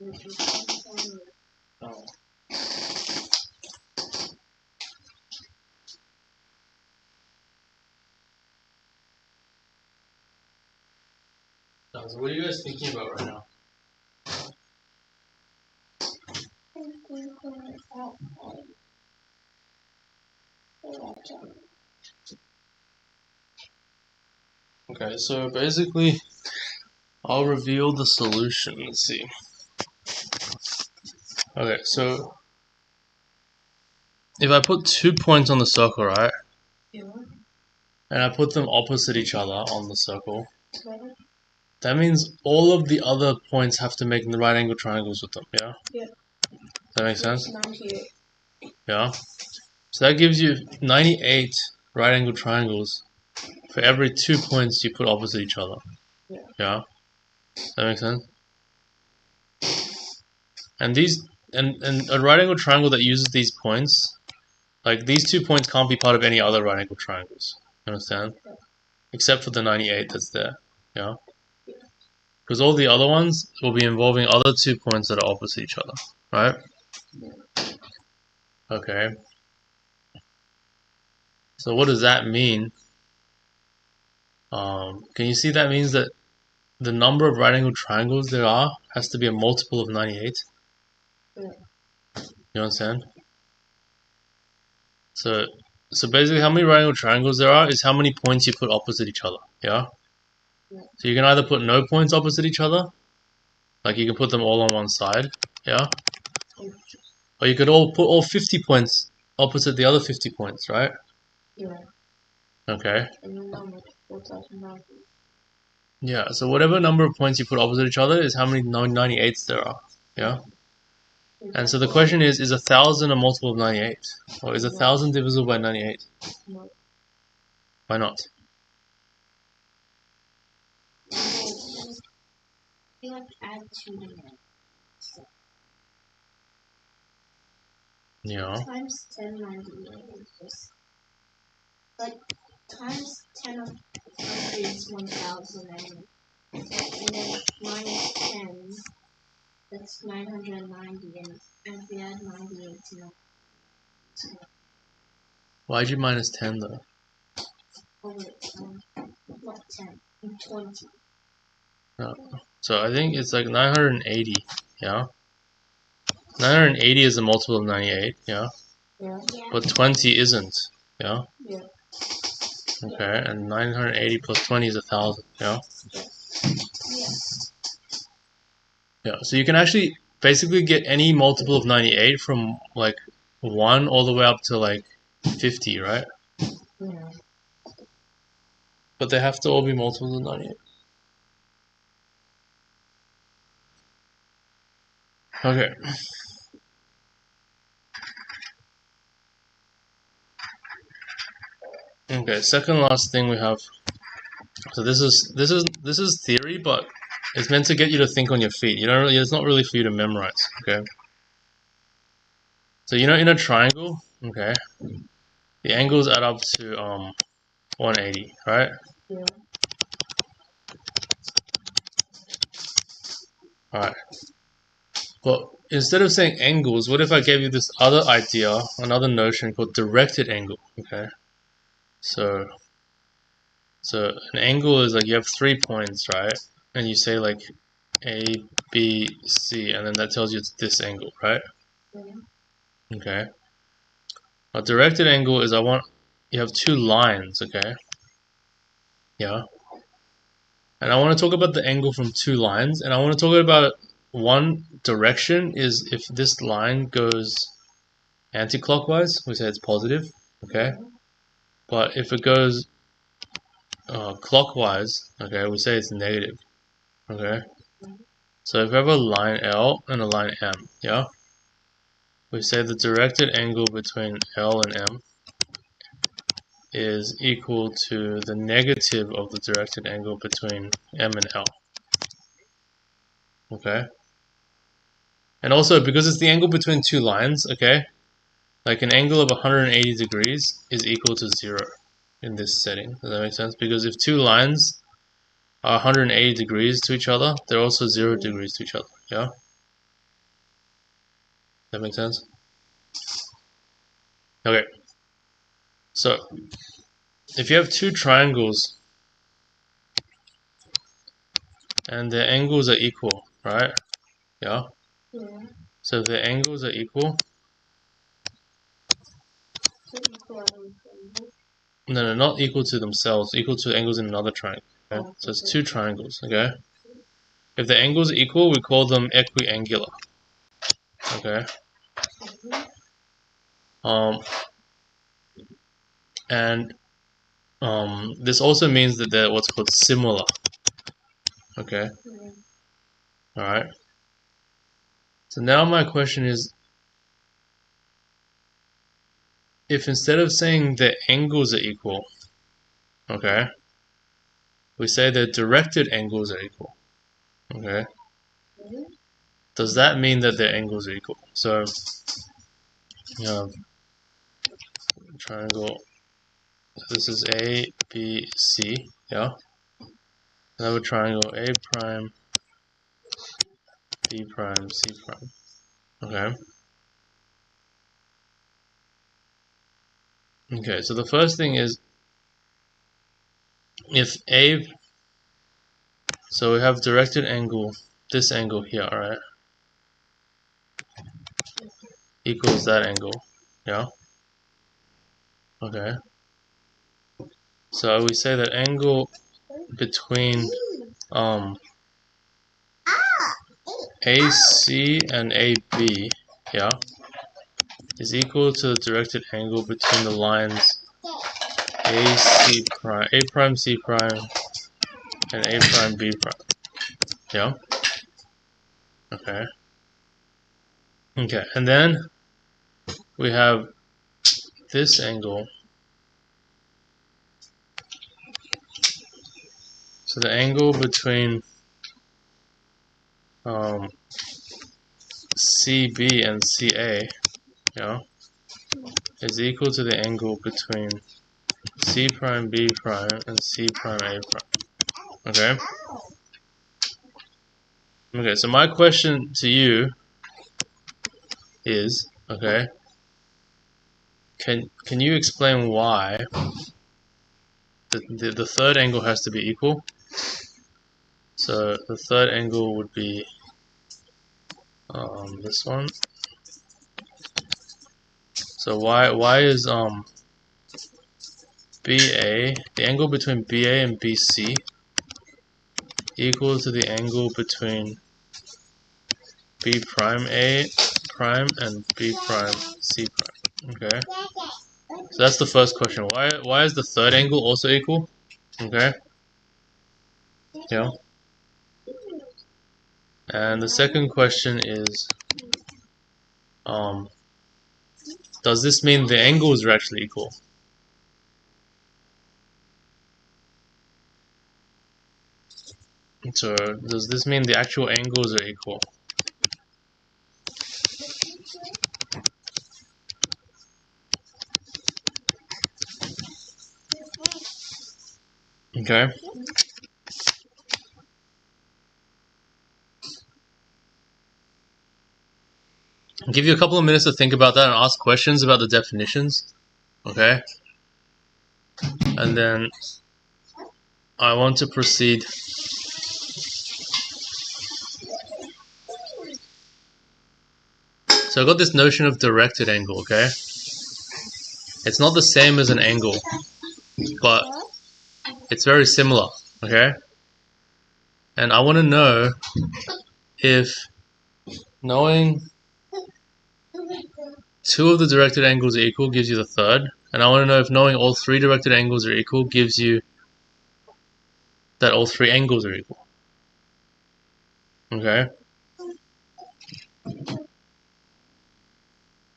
Oh. So what are you guys thinking about right now? Okay, so basically, I'll reveal the solution. Let's see. Okay, so if I put 2 points on the circle, right? Yeah. And I put them opposite each other on the circle, that means all of the other points have to make the right angle triangles with them, yeah? Yeah. Does that make sense? 98. Yeah. So that gives you 98 right angle triangles for every 2 points you put opposite each other. Yeah. Yeah? Does that make sense? And these and a right angle triangle that uses these points, like these 2 points can't be part of any other right angle triangles. You understand? Yeah. Except for the 98 that's there. Yeah? Because all the other ones will be involving other 2 points that are opposite each other. Right? Okay. So what does that mean? Can you see that means that the number of right angle triangles there are has to be a multiple of 98? Yeah. You understand? So basically how many right angle triangles there are is how many points you put opposite each other. Yeah? Yeah. So you can either put no points opposite each other, like you can put them all on one side, yeah? Or you could all put all 50 points opposite the other 50 points, right? Yeah. Okay. And then how much? 4,000. Yeah, so whatever number of points you put opposite each other is how many 98s there are. Yeah? And so the question is 1,000 a multiple of 98? Or is 1,000 divisible by 98? No. Why not? You have to add 2 to it. Yeah. Times 1098 is just like times 10 of 100 is 1,000 and then minus 10 that's 990 and if we add 98 to Why'd you minus 10 though? over not 10 20. No. So I think it's like 980, yeah? 980 is a multiple of 98, yeah? Yeah. But 20 isn't, yeah? Yeah. Okay, and 980 plus 20 is 1,000, yeah? Yeah. Yeah, so you can actually basically get any multiple of 98 from like 1 all the way up to like 50, right? Yeah. But they have to all be multiples of 98. Okay. Okay, second last thing we have. So this is theory, but it's meant to get you to think on your feet. You don't really, it's not really for you to memorize, okay? So in a triangle, okay, the angles add up to 180, right? Yeah. Alright. But instead of saying angles, what if I gave you this other idea, another notion called directed angle, okay? So an angle is like you have 3 points, right? And you say like A, B, C, and then that tells you it's this angle, right? Yeah. Okay. A directed angle is you have 2 lines, okay? Yeah. And I want to talk about the angle from 2 lines, and I want to talk about one direction is if this line goes anti-clockwise, we say it's positive, okay? But if it goes clockwise, okay, we say it's negative, okay? So if we have a line L and a line M, yeah? We say the directed angle between L and M is equal to the negative of the directed angle between M and L. Okay? And also, because it's the angle between 2 lines, okay? Like an angle of 180 degrees is equal to 0 in this setting. Does that make sense? Because if 2 lines are 180 degrees to each other, they're also 0 degrees to each other. Yeah? That makes sense? Okay. So, if you have two triangles and the angles are equal, right? Yeah? Yeah. So if the angles are equal, So equal angles. no, not equal to themselves, equal to angles in another triangle. Okay? Oh, So it's okay. two triangles, okay? If the angles are equal, we call them equiangular. Okay? And this also means that they're what's called similar. Okay? Alright? So now my question is, if instead of saying the angles are equal, okay, we say the directed angles are equal, okay, does that mean that their angles are equal? So, you have triangle, so this is A, B, C, yeah? Another triangle, A prime, B prime, C prime, okay? Okay, so the first thing is, if A, so we have directed angle, this angle here, alright, equals that angle, yeah? Okay. So we say that angle between AC and AB, yeah, is equal to the directed angle between the lines AC prime, A prime C prime, and A prime B prime. Yeah. Okay. Okay, and then we have this angle. So the angle between CB and CA, yeah, is equal to the angle between C prime B prime and C prime A prime. Okay. Okay, so my question to you is, okay, can you explain why the third angle has to be equal? So the third angle would be this one. So why is BA, the angle between BA and BC, equal to the angle between B prime A prime and B prime C prime? Okay. So that's the first question. Why is the third angle also equal? Okay. Yeah. And the second question is, does this mean the angles are actually equal? So does this mean the actual angles are equal? Okay. I'll give you a couple of minutes to think about that and ask questions about the definitions. Okay. And then I want to proceed. So I got this notion of directed angle, okay? It's not the same as an angle, but it's very similar, okay? And I want to know if knowing two of the directed angles are equal gives you the third, and I want to know if knowing all three directed angles are equal gives you that all three angles are equal. Okay?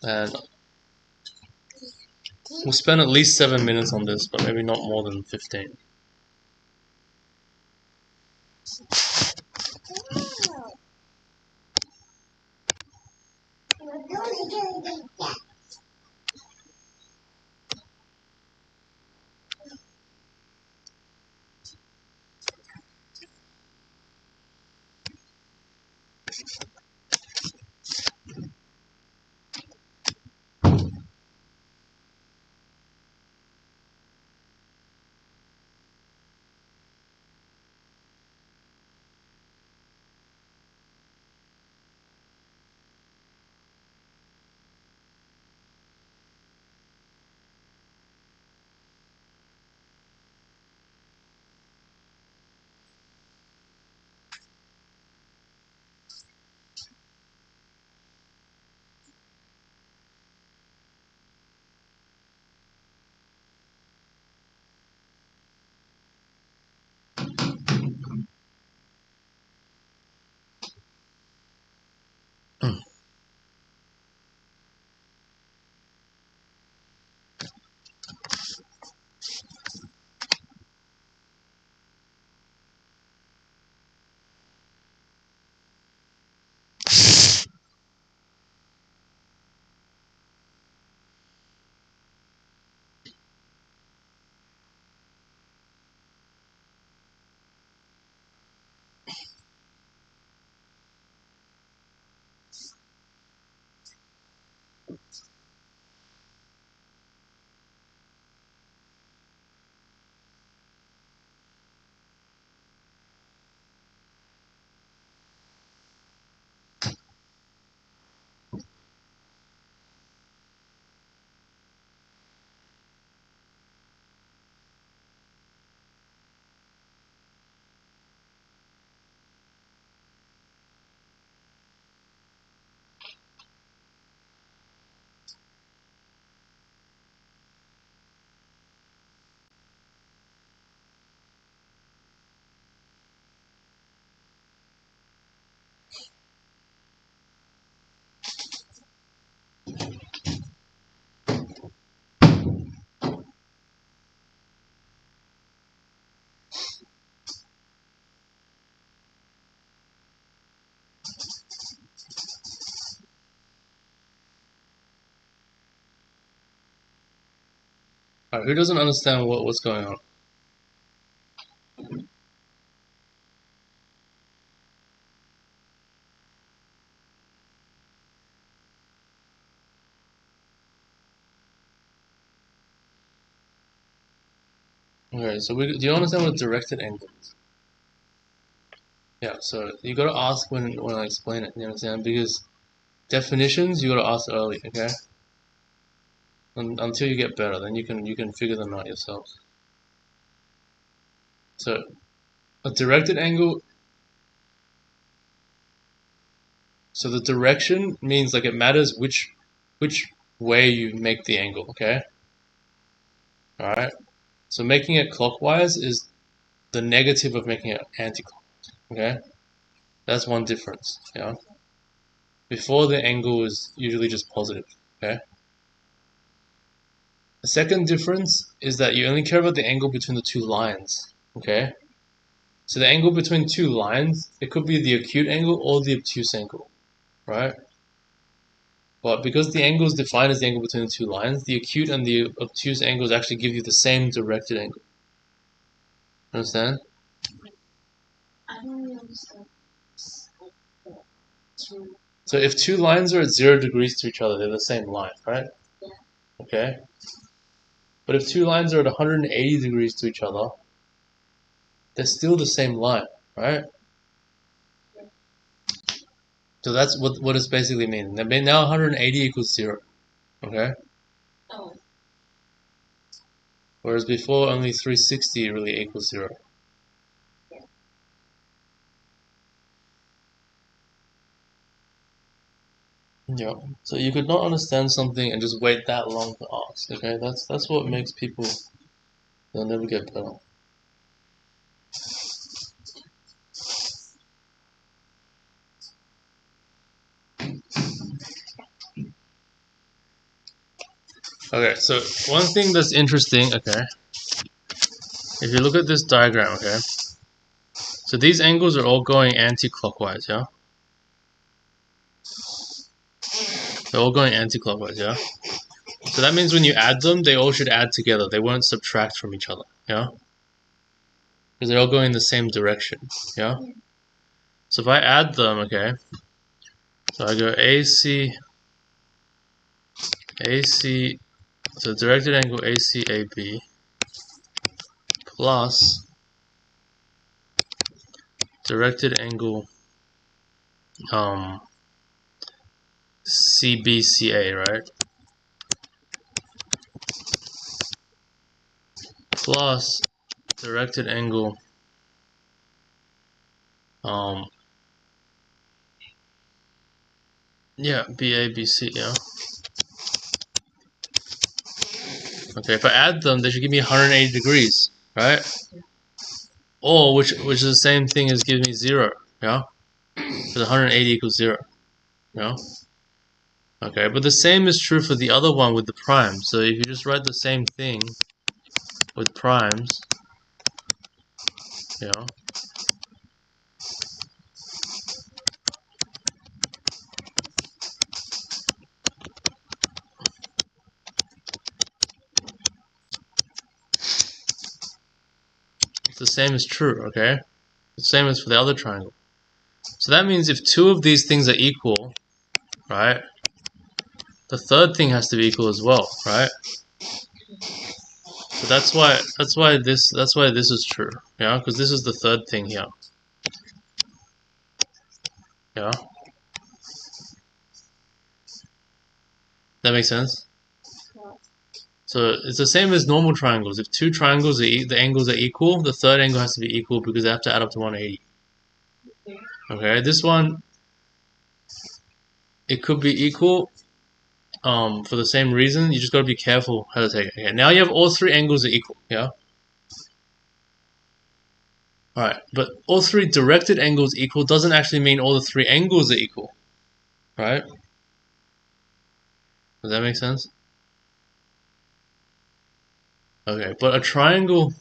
And we'll spend at least 7 minutes on this, but maybe not more than 15. Alright, who doesn't understand what's going on? Okay, so do you understand what a directed angle is? Yeah, so you gotta ask when I explain it, you understand? Because definitions you gotta ask early, okay? Until you get better, then you can figure them out yourself. So a directed angle, so the direction means like it matters which way you make the angle, okay? Alright? So making it clockwise is the negative of making it anti-clockwise, okay? That's one difference, yeah? Before the angle is usually just positive, okay? The second difference is that you only care about the angle between the two lines, okay? So the angle between two lines, it could be the acute angle or the obtuse angle, right? But because the angle is defined as the angle between the two lines, the acute and the obtuse angles actually give you the same directed angle. Understand? I don't really understand. So if two lines are at 0 degrees to each other, they're the same line, right? Yeah. Okay. But if two lines are at 180 degrees to each other, they're still the same line, right? Yeah. So that's what it's basically meaning. Now 180 equals 0, okay? Oh. Whereas before only 360 really equals 0. Yeah. So you could not understand something and just wait that long to ask, okay? That's what makes people, they'll never get better. Okay, so one thing that's interesting, okay, if you look at this diagram, okay, so these angles are all going anti-clockwise, yeah? They're all going anti-clockwise, yeah? So that means when you add them, they all should add together. They won't subtract from each other, yeah? Because they're all going in the same direction, yeah? So if I add them, okay, so I go AC, so directed angle ACAB plus directed angle CBCA, right? Plus directed angle yeah, BABC, yeah. Okay, if I add them, they should give me 180 degrees, right? Or which is the same thing as giving me 0, yeah? Because 180 equals 0, yeah? Okay, but the same is true for the other one with the primes. So if you just write the same thing with primes, yeah, the same is true, okay? The same as for the other triangle. So that means if two of these things are equal, right, the third thing has to be equal as well, right? So that's why this is true, yeah, because this is the third thing here, yeah. That makes sense. So it's the same as normal triangles. If two triangles the angles are equal, the third angle has to be equal because they have to add up to 180. Okay, this one, it could be equal for the same reason. You just gotta be careful how to take it. Okay, now you have all three angles are equal, yeah? Alright, but all three directed angles equal doesn't actually mean all the three angles are equal, right? Does that make sense? Okay, but a triangle,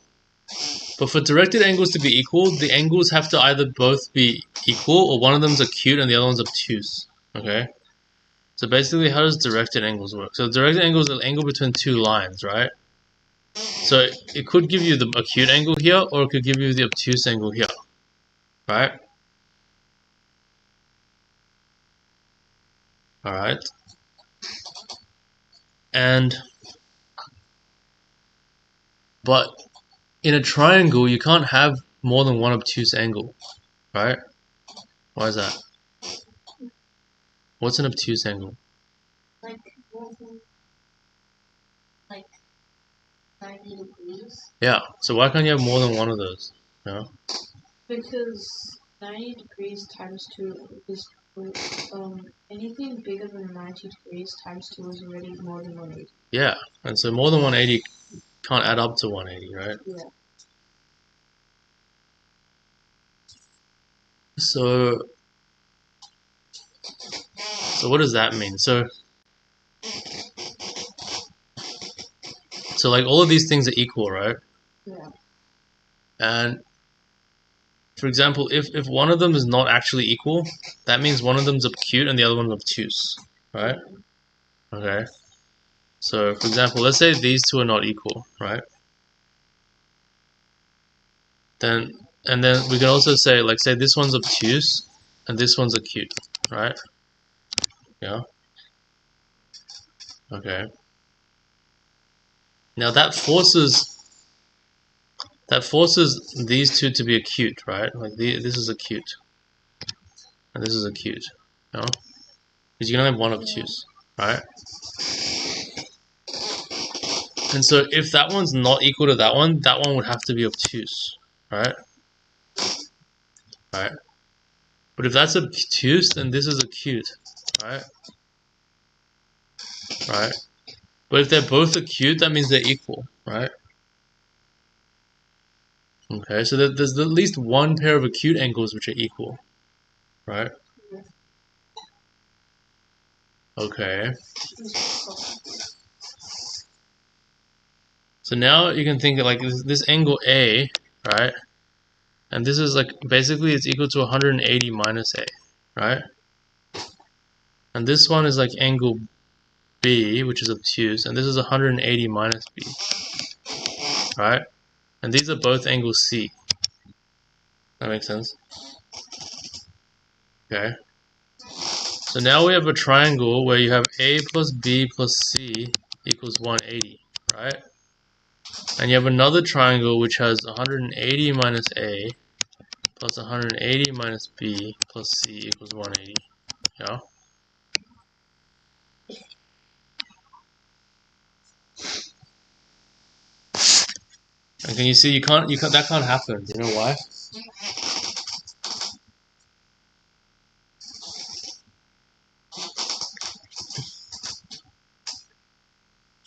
but for directed angles to be equal, the angles have to either both be equal or one of them's acute and the other one's obtuse, okay? So basically, how does directed angles work? So directed angles are the angle between two lines, right? So it could give you the acute angle here, or it could give you the obtuse angle here, right? Alright. But in a triangle, you can't have more than one obtuse angle, right? Why is that? What's an obtuse angle? Like, like 90 degrees. Yeah, so why can't you have more than one of those? Yeah. Because 90 degrees times 2 is anything bigger than 90 degrees times 2 is already more than 180. Yeah, and so more than 180 can't add up to 180, right? Yeah. So what does that mean? So like all of these things are equal, right? Yeah. And for example, if one of them is not actually equal, that means one of them is acute and the other one is obtuse, right? Okay. So for example, let's say these two are not equal, right? And then we can also say, like, say this one's obtuse and this one's acute, right? Yeah. Okay. Now that forces these two to be acute, right? Like this is acute, and this is acute, you know? Because you can only have one obtuse, right? And so if that one's not equal to that one would have to be obtuse, right? Right. But if that's obtuse, then this is acute, right? Right. But if they're both acute, that means they're equal, right? Okay, so there's at least one pair of acute angles which are equal, right? Okay. So now you can think of like this angle A, right? And this is like, basically it's equal to 180 minus A, right? And this one is like angle B, which is obtuse, and this is 180 minus B, right? And these are both angle C. That makes sense? Okay. So now we have a triangle where you have A plus B plus C equals 180, right? And you have another triangle which has 180 minus A plus 180 minus B plus C equals 180. Yeah? And can you see that can't happen. Do you know why?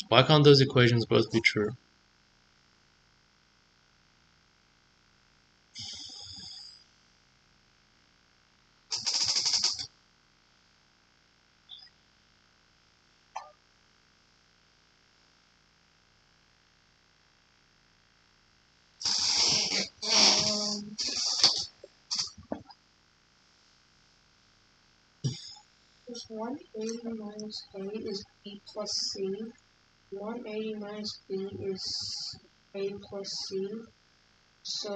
Why can't those equations both be true? Because 180 minus A is B plus C. 180 minus B is A plus C. So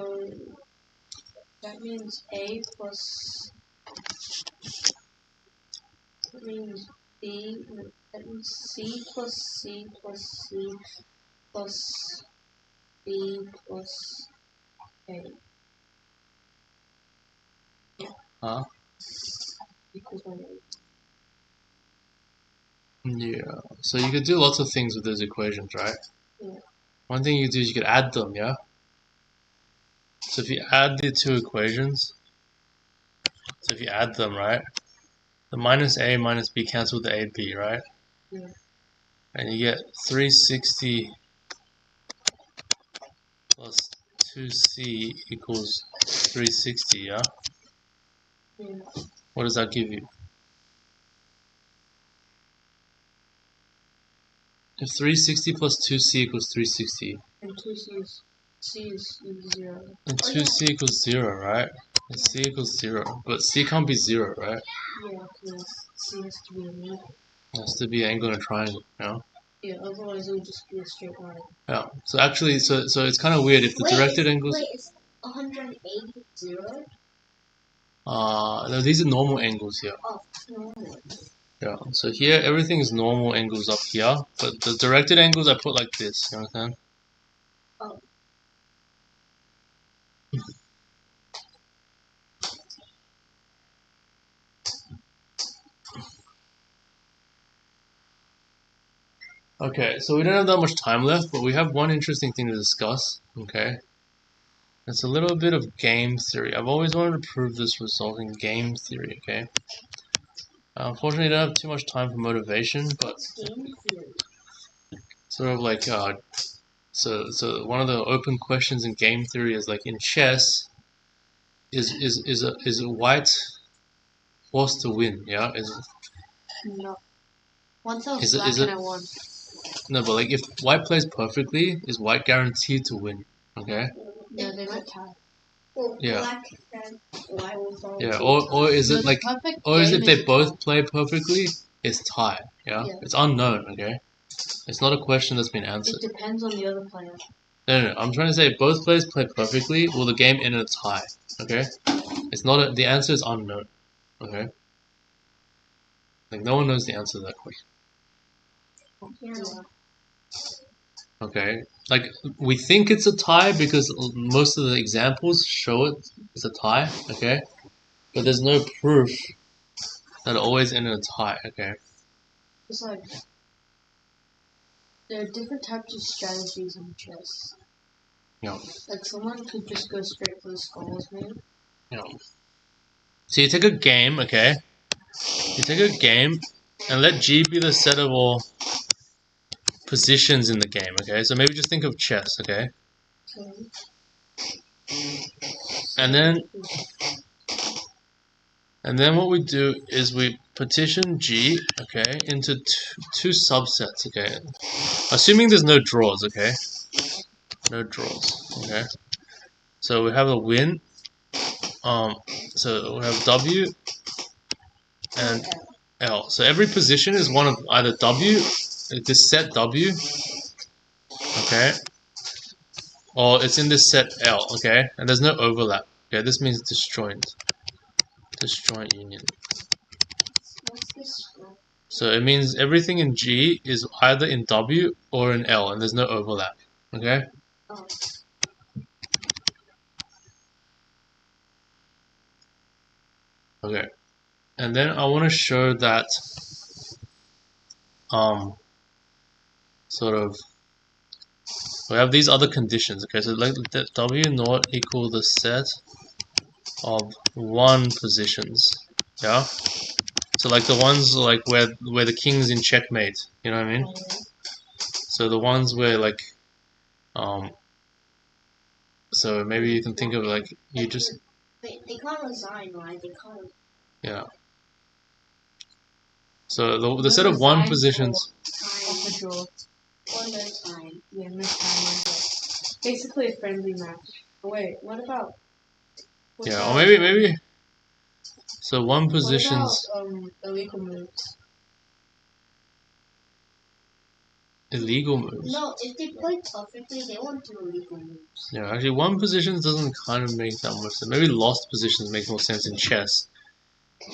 that means A plus. That means B. That means C plus C plus C plus B plus A. Huh? Equals 180. Yeah. So you could do lots of things with those equations, right? Yeah. One thing you could do is you could add them, yeah? So if you add the two equations, so if you add them, right? The minus A minus B cancel the AB, right? Yeah. And you get 360 plus 2C equals 360, yeah? Yeah. What does that give you? If 360 plus 2C equals 360, And 2C is C is 0. and 2C equals 0, right? And C equals 0. But C can't be 0, right? Yeah, because C has to be an equal. It has to be an angle in a triangle, you know? Yeah, otherwise it would just be a straight line. Yeah. So actually, so it's kind of weird if the directed angles. Wait, it's 180 0? No, these are normal angles here. Oh, no. Yeah. So here everything is normal angles up here, but the directed angles I put like this. You understand? Oh. Okay, so we don't have that much time left, but we have one interesting thing to discuss. Okay. It's a little bit of game theory. I've always wanted to prove this result in game theory. Okay. Unfortunately, I don't have too much time for motivation, but Game theory. sort of like so one of the open questions in game theory is like in chess, is a white forced to win? Yeah, No. Once I was is it black is and it I won. no, but like if white plays perfectly, is white guaranteed to win? Okay. Yeah, they might tie. Well, Yeah. black and white will fall Yeah, to or is The it like, perfect or is game if they a both tie. play perfectly, it's tie. Yeah, Yeah. it's unknown. Okay, it's not a question that's been It answered. depends on the other player. No. I'm trying to say if both players play perfectly, will the game end in a tie? Okay, it's not. The answer is unknown. Okay, like no one knows the answer to that question. Yeah. Okay, like we think it's a tie because most of the examples show it as a tie. Okay, but there's no proof that it always end in a tie. Okay. It's like there are different types of strategies in chess. Yeah. Like someone could just go straight for the skulls, maybe. Yeah. So you take a game, okay? You take a game and let G be the set of all positions in the game, okay? So maybe just think of chess, okay? And then what we do is we partition G, okay, into two subsets, okay? Assuming there's no draws, okay? No draws, okay? So we have a win. So we have W and L. So every position is one of either W, this set W, okay, or it's in this set L, okay, and there's no overlap. Okay, this means disjoint union. What's this? So it means everything in G is either in W or in L, and there's no overlap. Okay. Oh. Okay, and then I want to show that sort of we have these other conditions. Okay, so like that W naught equal the set of one positions. Yeah. So like the ones like where the king's in checkmate. You know what I mean? So the ones where like so maybe you can think of like you just They can't resign, right? They can't. yeah. So the set of one positions. Off a draw. Or no time. Yeah, no time. Basically a friendly match. Oh, wait, what about? Yeah, or maybe. So one positions What about illegal moves? illegal moves. No, if they play perfectly, they won't do illegal moves. Yeah, actually, one position doesn't kind of make that much sense. Maybe lost positions make more sense in chess.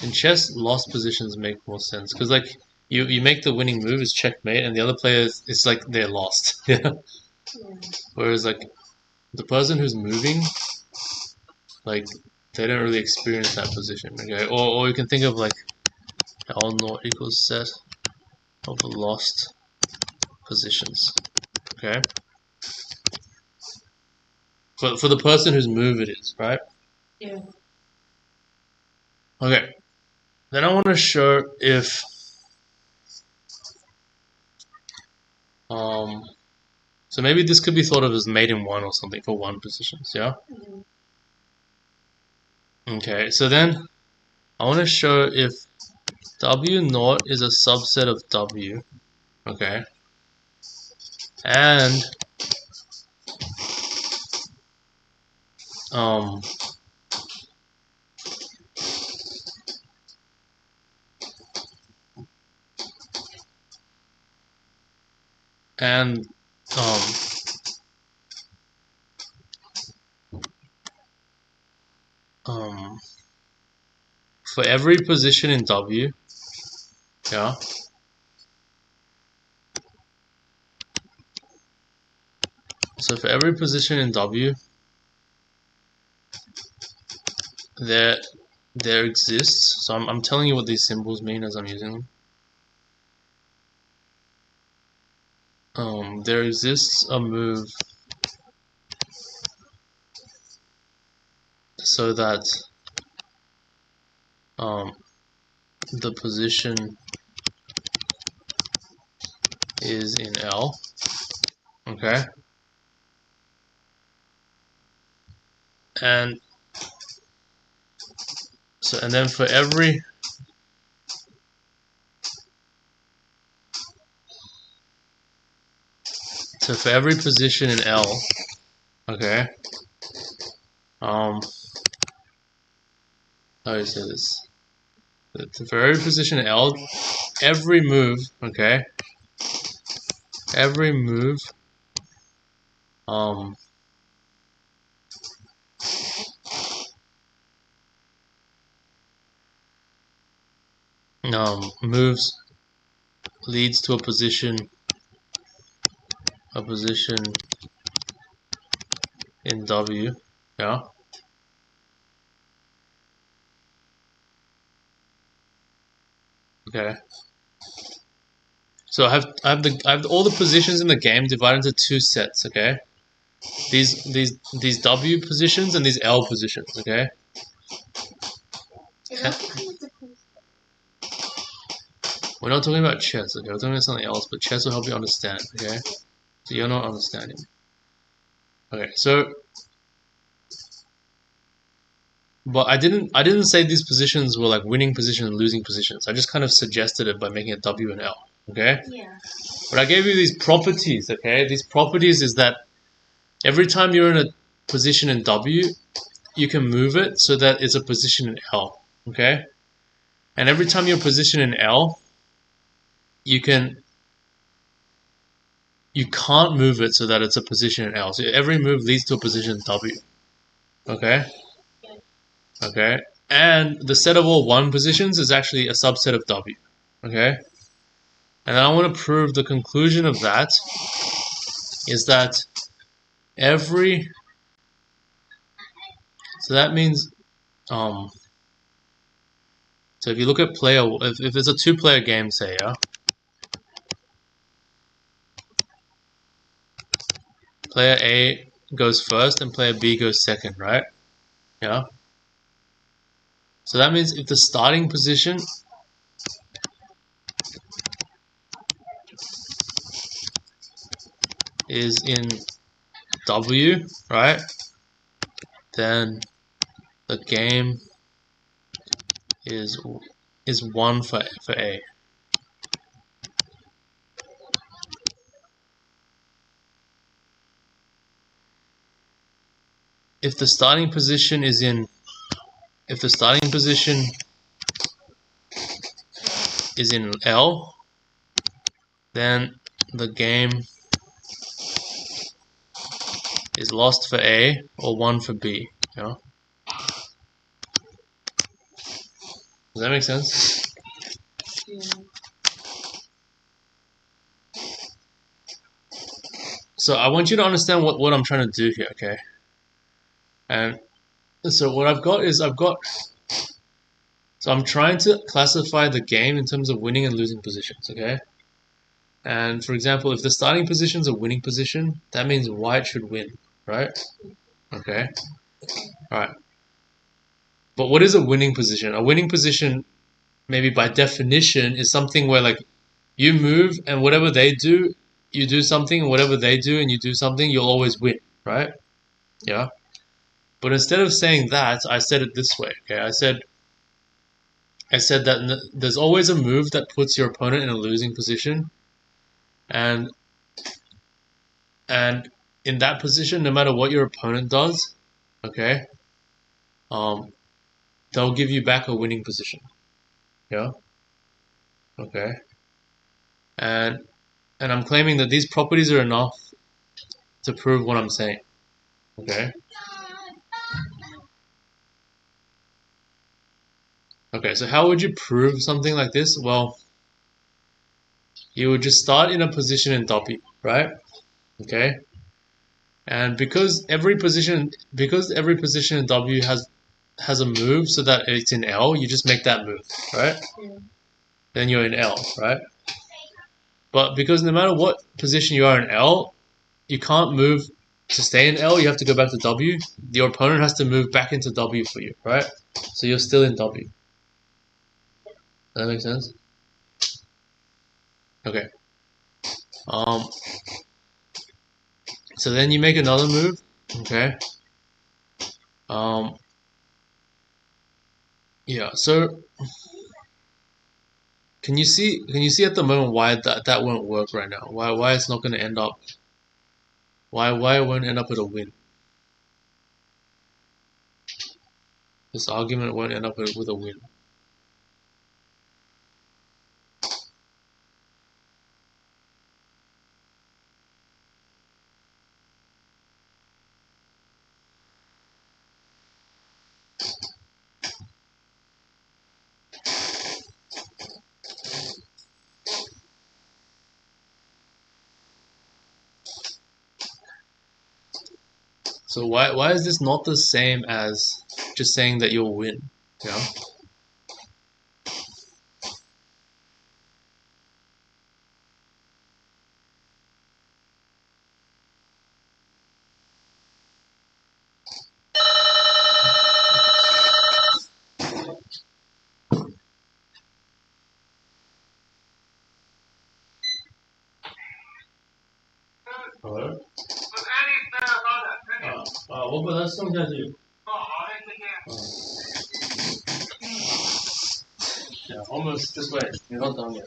In chess, lost positions make more sense because like you make the winning move is checkmate, and the other player it's like they're lost. Yeah. Whereas like the person who's moving, like they don't really experience that position. Okay, or you can think of like L naught equals set of lost positions. Okay. For the person whose move it is, right? Yeah. Okay. Then I want to show if so maybe this could be thought of as mate in one or something for one positions, yeah? Okay, so then I want to show if W naught is a subset of W, okay? And um and for every position in W, yeah. So for every position in W, there exists. So I'm telling you what these symbols mean as I'm using them. There exists a move so that the position is in L. Okay. And so, and then for every position in L, okay. How do you say this? For every position in L, every move, okay. Every move, moves leads to a position in W, yeah. Okay. So I have all the positions in the game divided into two sets, okay? These W positions and these L positions, okay? We're not talking about chess, okay? We're talking about something else, but chess will help you understand, okay? So you're not understanding. Okay, so but I didn't say these positions were like winning positions and losing positions. I just kind of suggested it by making a W and L, okay? Yeah. But I gave you these properties, okay? These properties is that every time you're in a position in W, you can move it so that it's a position in L, okay? And every time you're positioned in L, you can't move it so that it's a position in L. So every move leads to a position in W, okay? Okay? And the set of all 1 positions is actually a subset of W, okay? And then I want to prove the conclusion of that is that every, so that means, so if you look at player, if it's a 2-player game, say, yeah, player A goes first and player B goes second, right? Yeah. So that means if the starting position is in W, right, then the game is won for A. If the starting position is in L, then the game is lost for A or won for B. You know? Does that make sense? Yeah. So I want you to understand what I'm trying to do here, okay? And so what I've got, so I'm trying to classify the game in terms of winning and losing positions, okay? And for example, if the starting position is a winning position, that means white should win, right? Okay. Alright. But what is a winning position? A winning position, maybe by definition, is something where like you move and whatever they do, you do something, and whatever they do and you do something, you'll always win, right? Yeah. But instead of saying that, I said it this way, okay? I said that there's always a move that puts your opponent in a losing position, and in that position, no matter what your opponent does, okay, they'll give you back a winning position. Yeah. Okay. And And I'm claiming that these properties are enough to prove what I'm saying. Okay? Okay, so how would you prove something like this? Well, you would just start in a position in W, right? Okay? And because every position in W has a move so that it's in L, you just make that move, right? Yeah. Then you're in L, right? But because no matter what position you are in L, you can't move to stay in L, you have to go back to W. Your opponent has to move back into W for you, right? So you're still in W. Does that make sense? Okay. So then you make another move, okay? Yeah, so can you see at the moment why that won't work right now? Why it's not gonna end up why it won't end up with a win? This argument won't end up with a win. So why is this not the same as just saying that you'll win? Yeah. Hello? What about that song that you? Yeah, almost. Just wait. You're not done yet.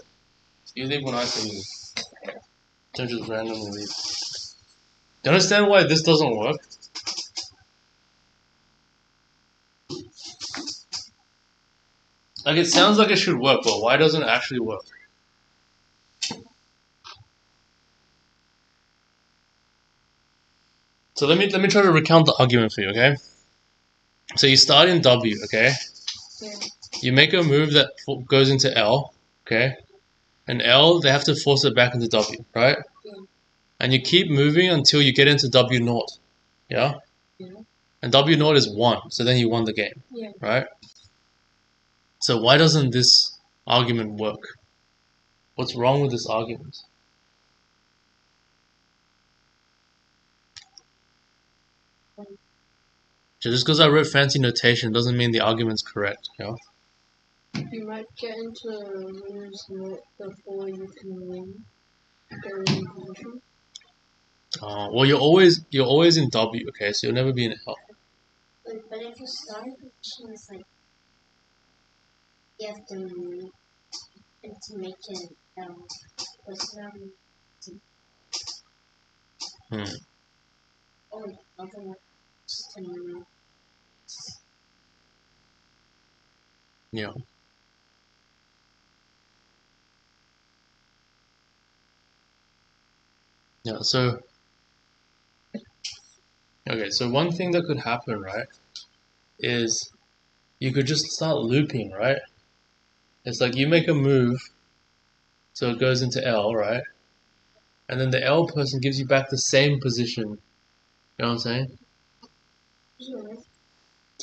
You leave when I say you. Don't just randomly leave. Do you understand why this doesn't work? Like it sounds like it should work, but why doesn't it actually work? So let me try to recount the argument for you, okay? So you start in W, okay? Yeah. You make a move that goes into L, okay? And L, they have to force it back into W, right? Yeah. And you keep moving until you get into W naught, yeah? Yeah. And W naught is 1, so then you won the game, Yeah. right? So why doesn't this argument work? What's wrong with this argument? So just because I wrote fancy notation doesn't mean the argument's correct, you know? You might get into lose not before you can win. Go in position. Well, you're always in W, okay? So you'll never be in L. But if you start in position, it's like you have to move and to make it personality or otherwise to move. Yeah. Yeah, so okay, so one thing that could happen, right, is you could just start looping, right? It's like you make a move, so it goes into L, right? And then the L person gives you back the same position. You know what I'm saying? Yeah.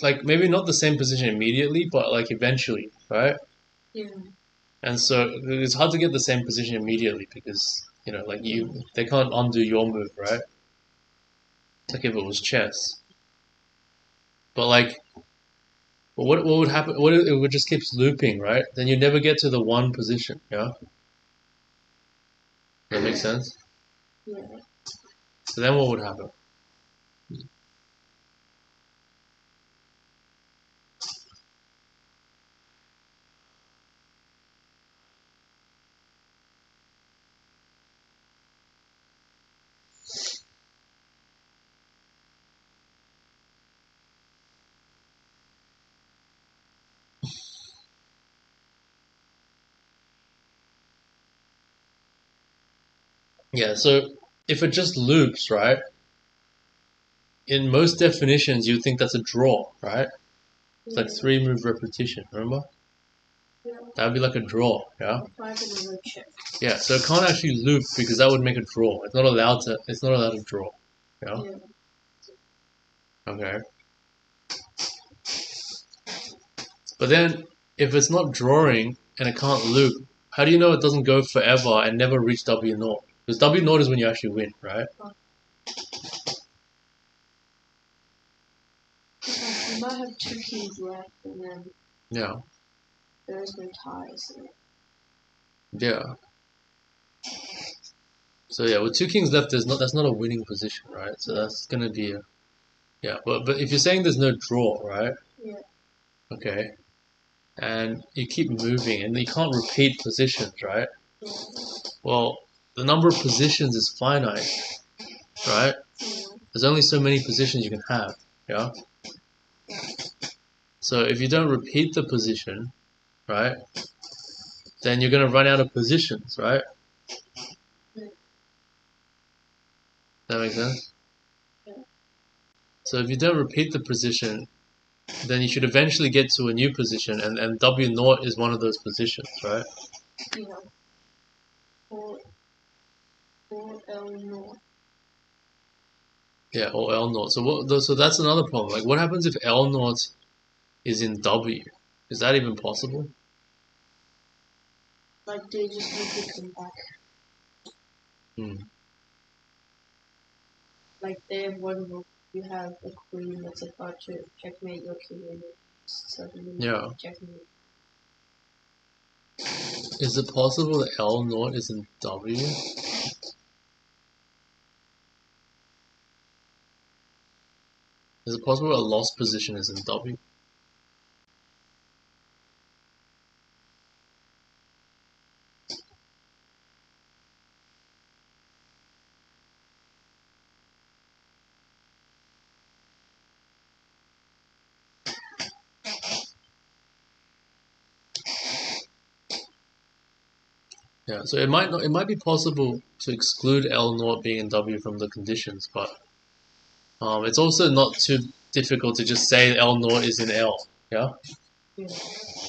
Like maybe not the same position immediately, but like eventually, right? Yeah. And so it's hard to get the same position immediately because like they can't undo your move, right? Like if it was chess. But like, what would happen? What if it would just keeps looping, right? Then you never get to the one position, yeah. That makes sense. Yeah. So then what would happen? Yeah, so if it just loops, right? In most definitions, you think that's a draw, right? It's like 3-move repetition, remember? Yeah. That would be like a draw, yeah? Apply to the check. Yeah, so it can't actually loop because that would make a draw. It's not allowed to draw. Yeah? Yeah. Okay. But then if it's not drawing and it can't loop, how do you know it doesn't go forever and never reach W0? Because W0 is when you actually win, right? You might have 2 keys left, and then Yeah. there's no ties. Yeah. So yeah, with 2 kings left, that's not a winning position, right? So that's gonna be a, yeah. But if you're saying there's no draw, right? Yeah. Okay. And you keep moving and you can't repeat positions, right? Yeah. Well, the number of positions is finite, right? Yeah. There's only so many positions you can have, yeah? So if you don't repeat the position, right, then you're going to run out of positions, right? Yeah. That makes sense? Yeah. So if you don't repeat the position, then you should eventually get to a new position, and W0 is one of those positions, right? Yeah. Or L0. Yeah, or L0. So that's another problem. Like, what happens if L0 is in W? Is that even possible? Like, they just need to come back. Hmm. Like, they have one move. You have a queen that's about to checkmate your king, and then suddenly Yeah. checkmate. Is it possible that L0 is in W? Is it possible a lost position is in W? Yeah, so it might be possible to exclude L0 being in W from the conditions, but it's also not too difficult to just say L0 is in L, yeah? Yeah.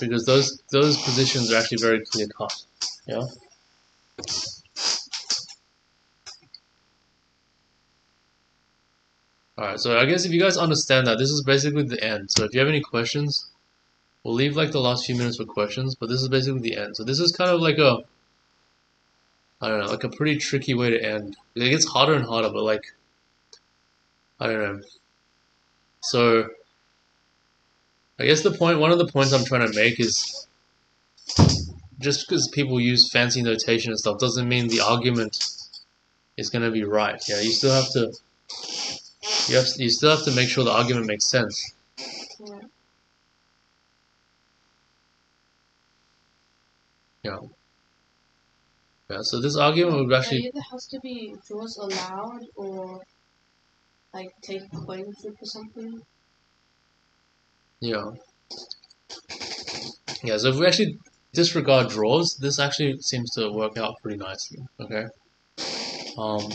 Because those positions are actually very clear cut, yeah? Alright, so I guess if you guys understand that, this is basically the end. So if you have any questions, we'll leave like the last few minutes for questions, but this is basically the end. So this is kind of like a, I don't know, like a pretty tricky way to end. It gets harder and harder, but like, I don't know. So I guess one of the points I'm trying to make is just because people use fancy notation and stuff doesn't mean the argument is going to be right. Yeah, you still have to make sure the argument makes sense. Yeah. Yeah. Yeah. So this argument would There actually, either has to be draws allowed or like take coin flip or something. yeah. Yeah. So if we actually disregard draws, this actually seems to work out pretty nicely. Okay. Um.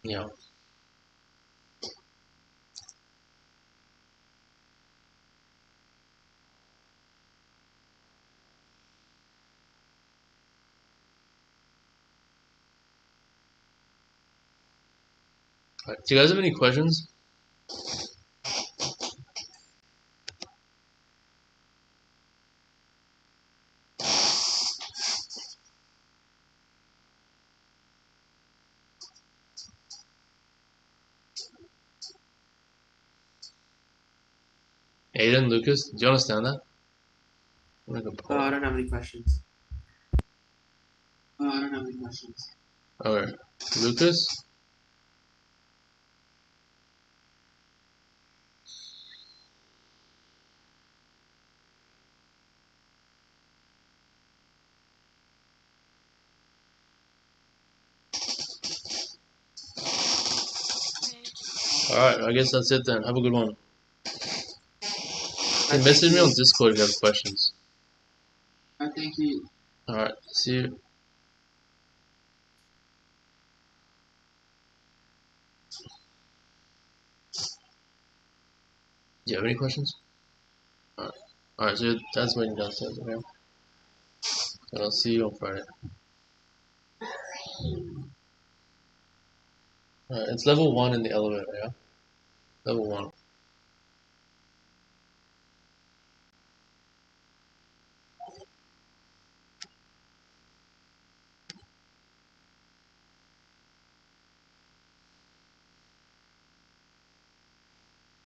Yeah. Right. Do you guys have any questions? Aiden, Lucas, do you understand that? I'm gonna go I poll. don't have any questions. Okay. Lucas? Alright, I guess that's it then. Have a good one. Hey, message me on Discord if you have questions. Thank you. Alright, see you. Do you have any questions? Alright, so that's waiting downstairs, okay? And I'll see you on Friday. Alright, it's level 1 in the elevator, yeah? Level 1.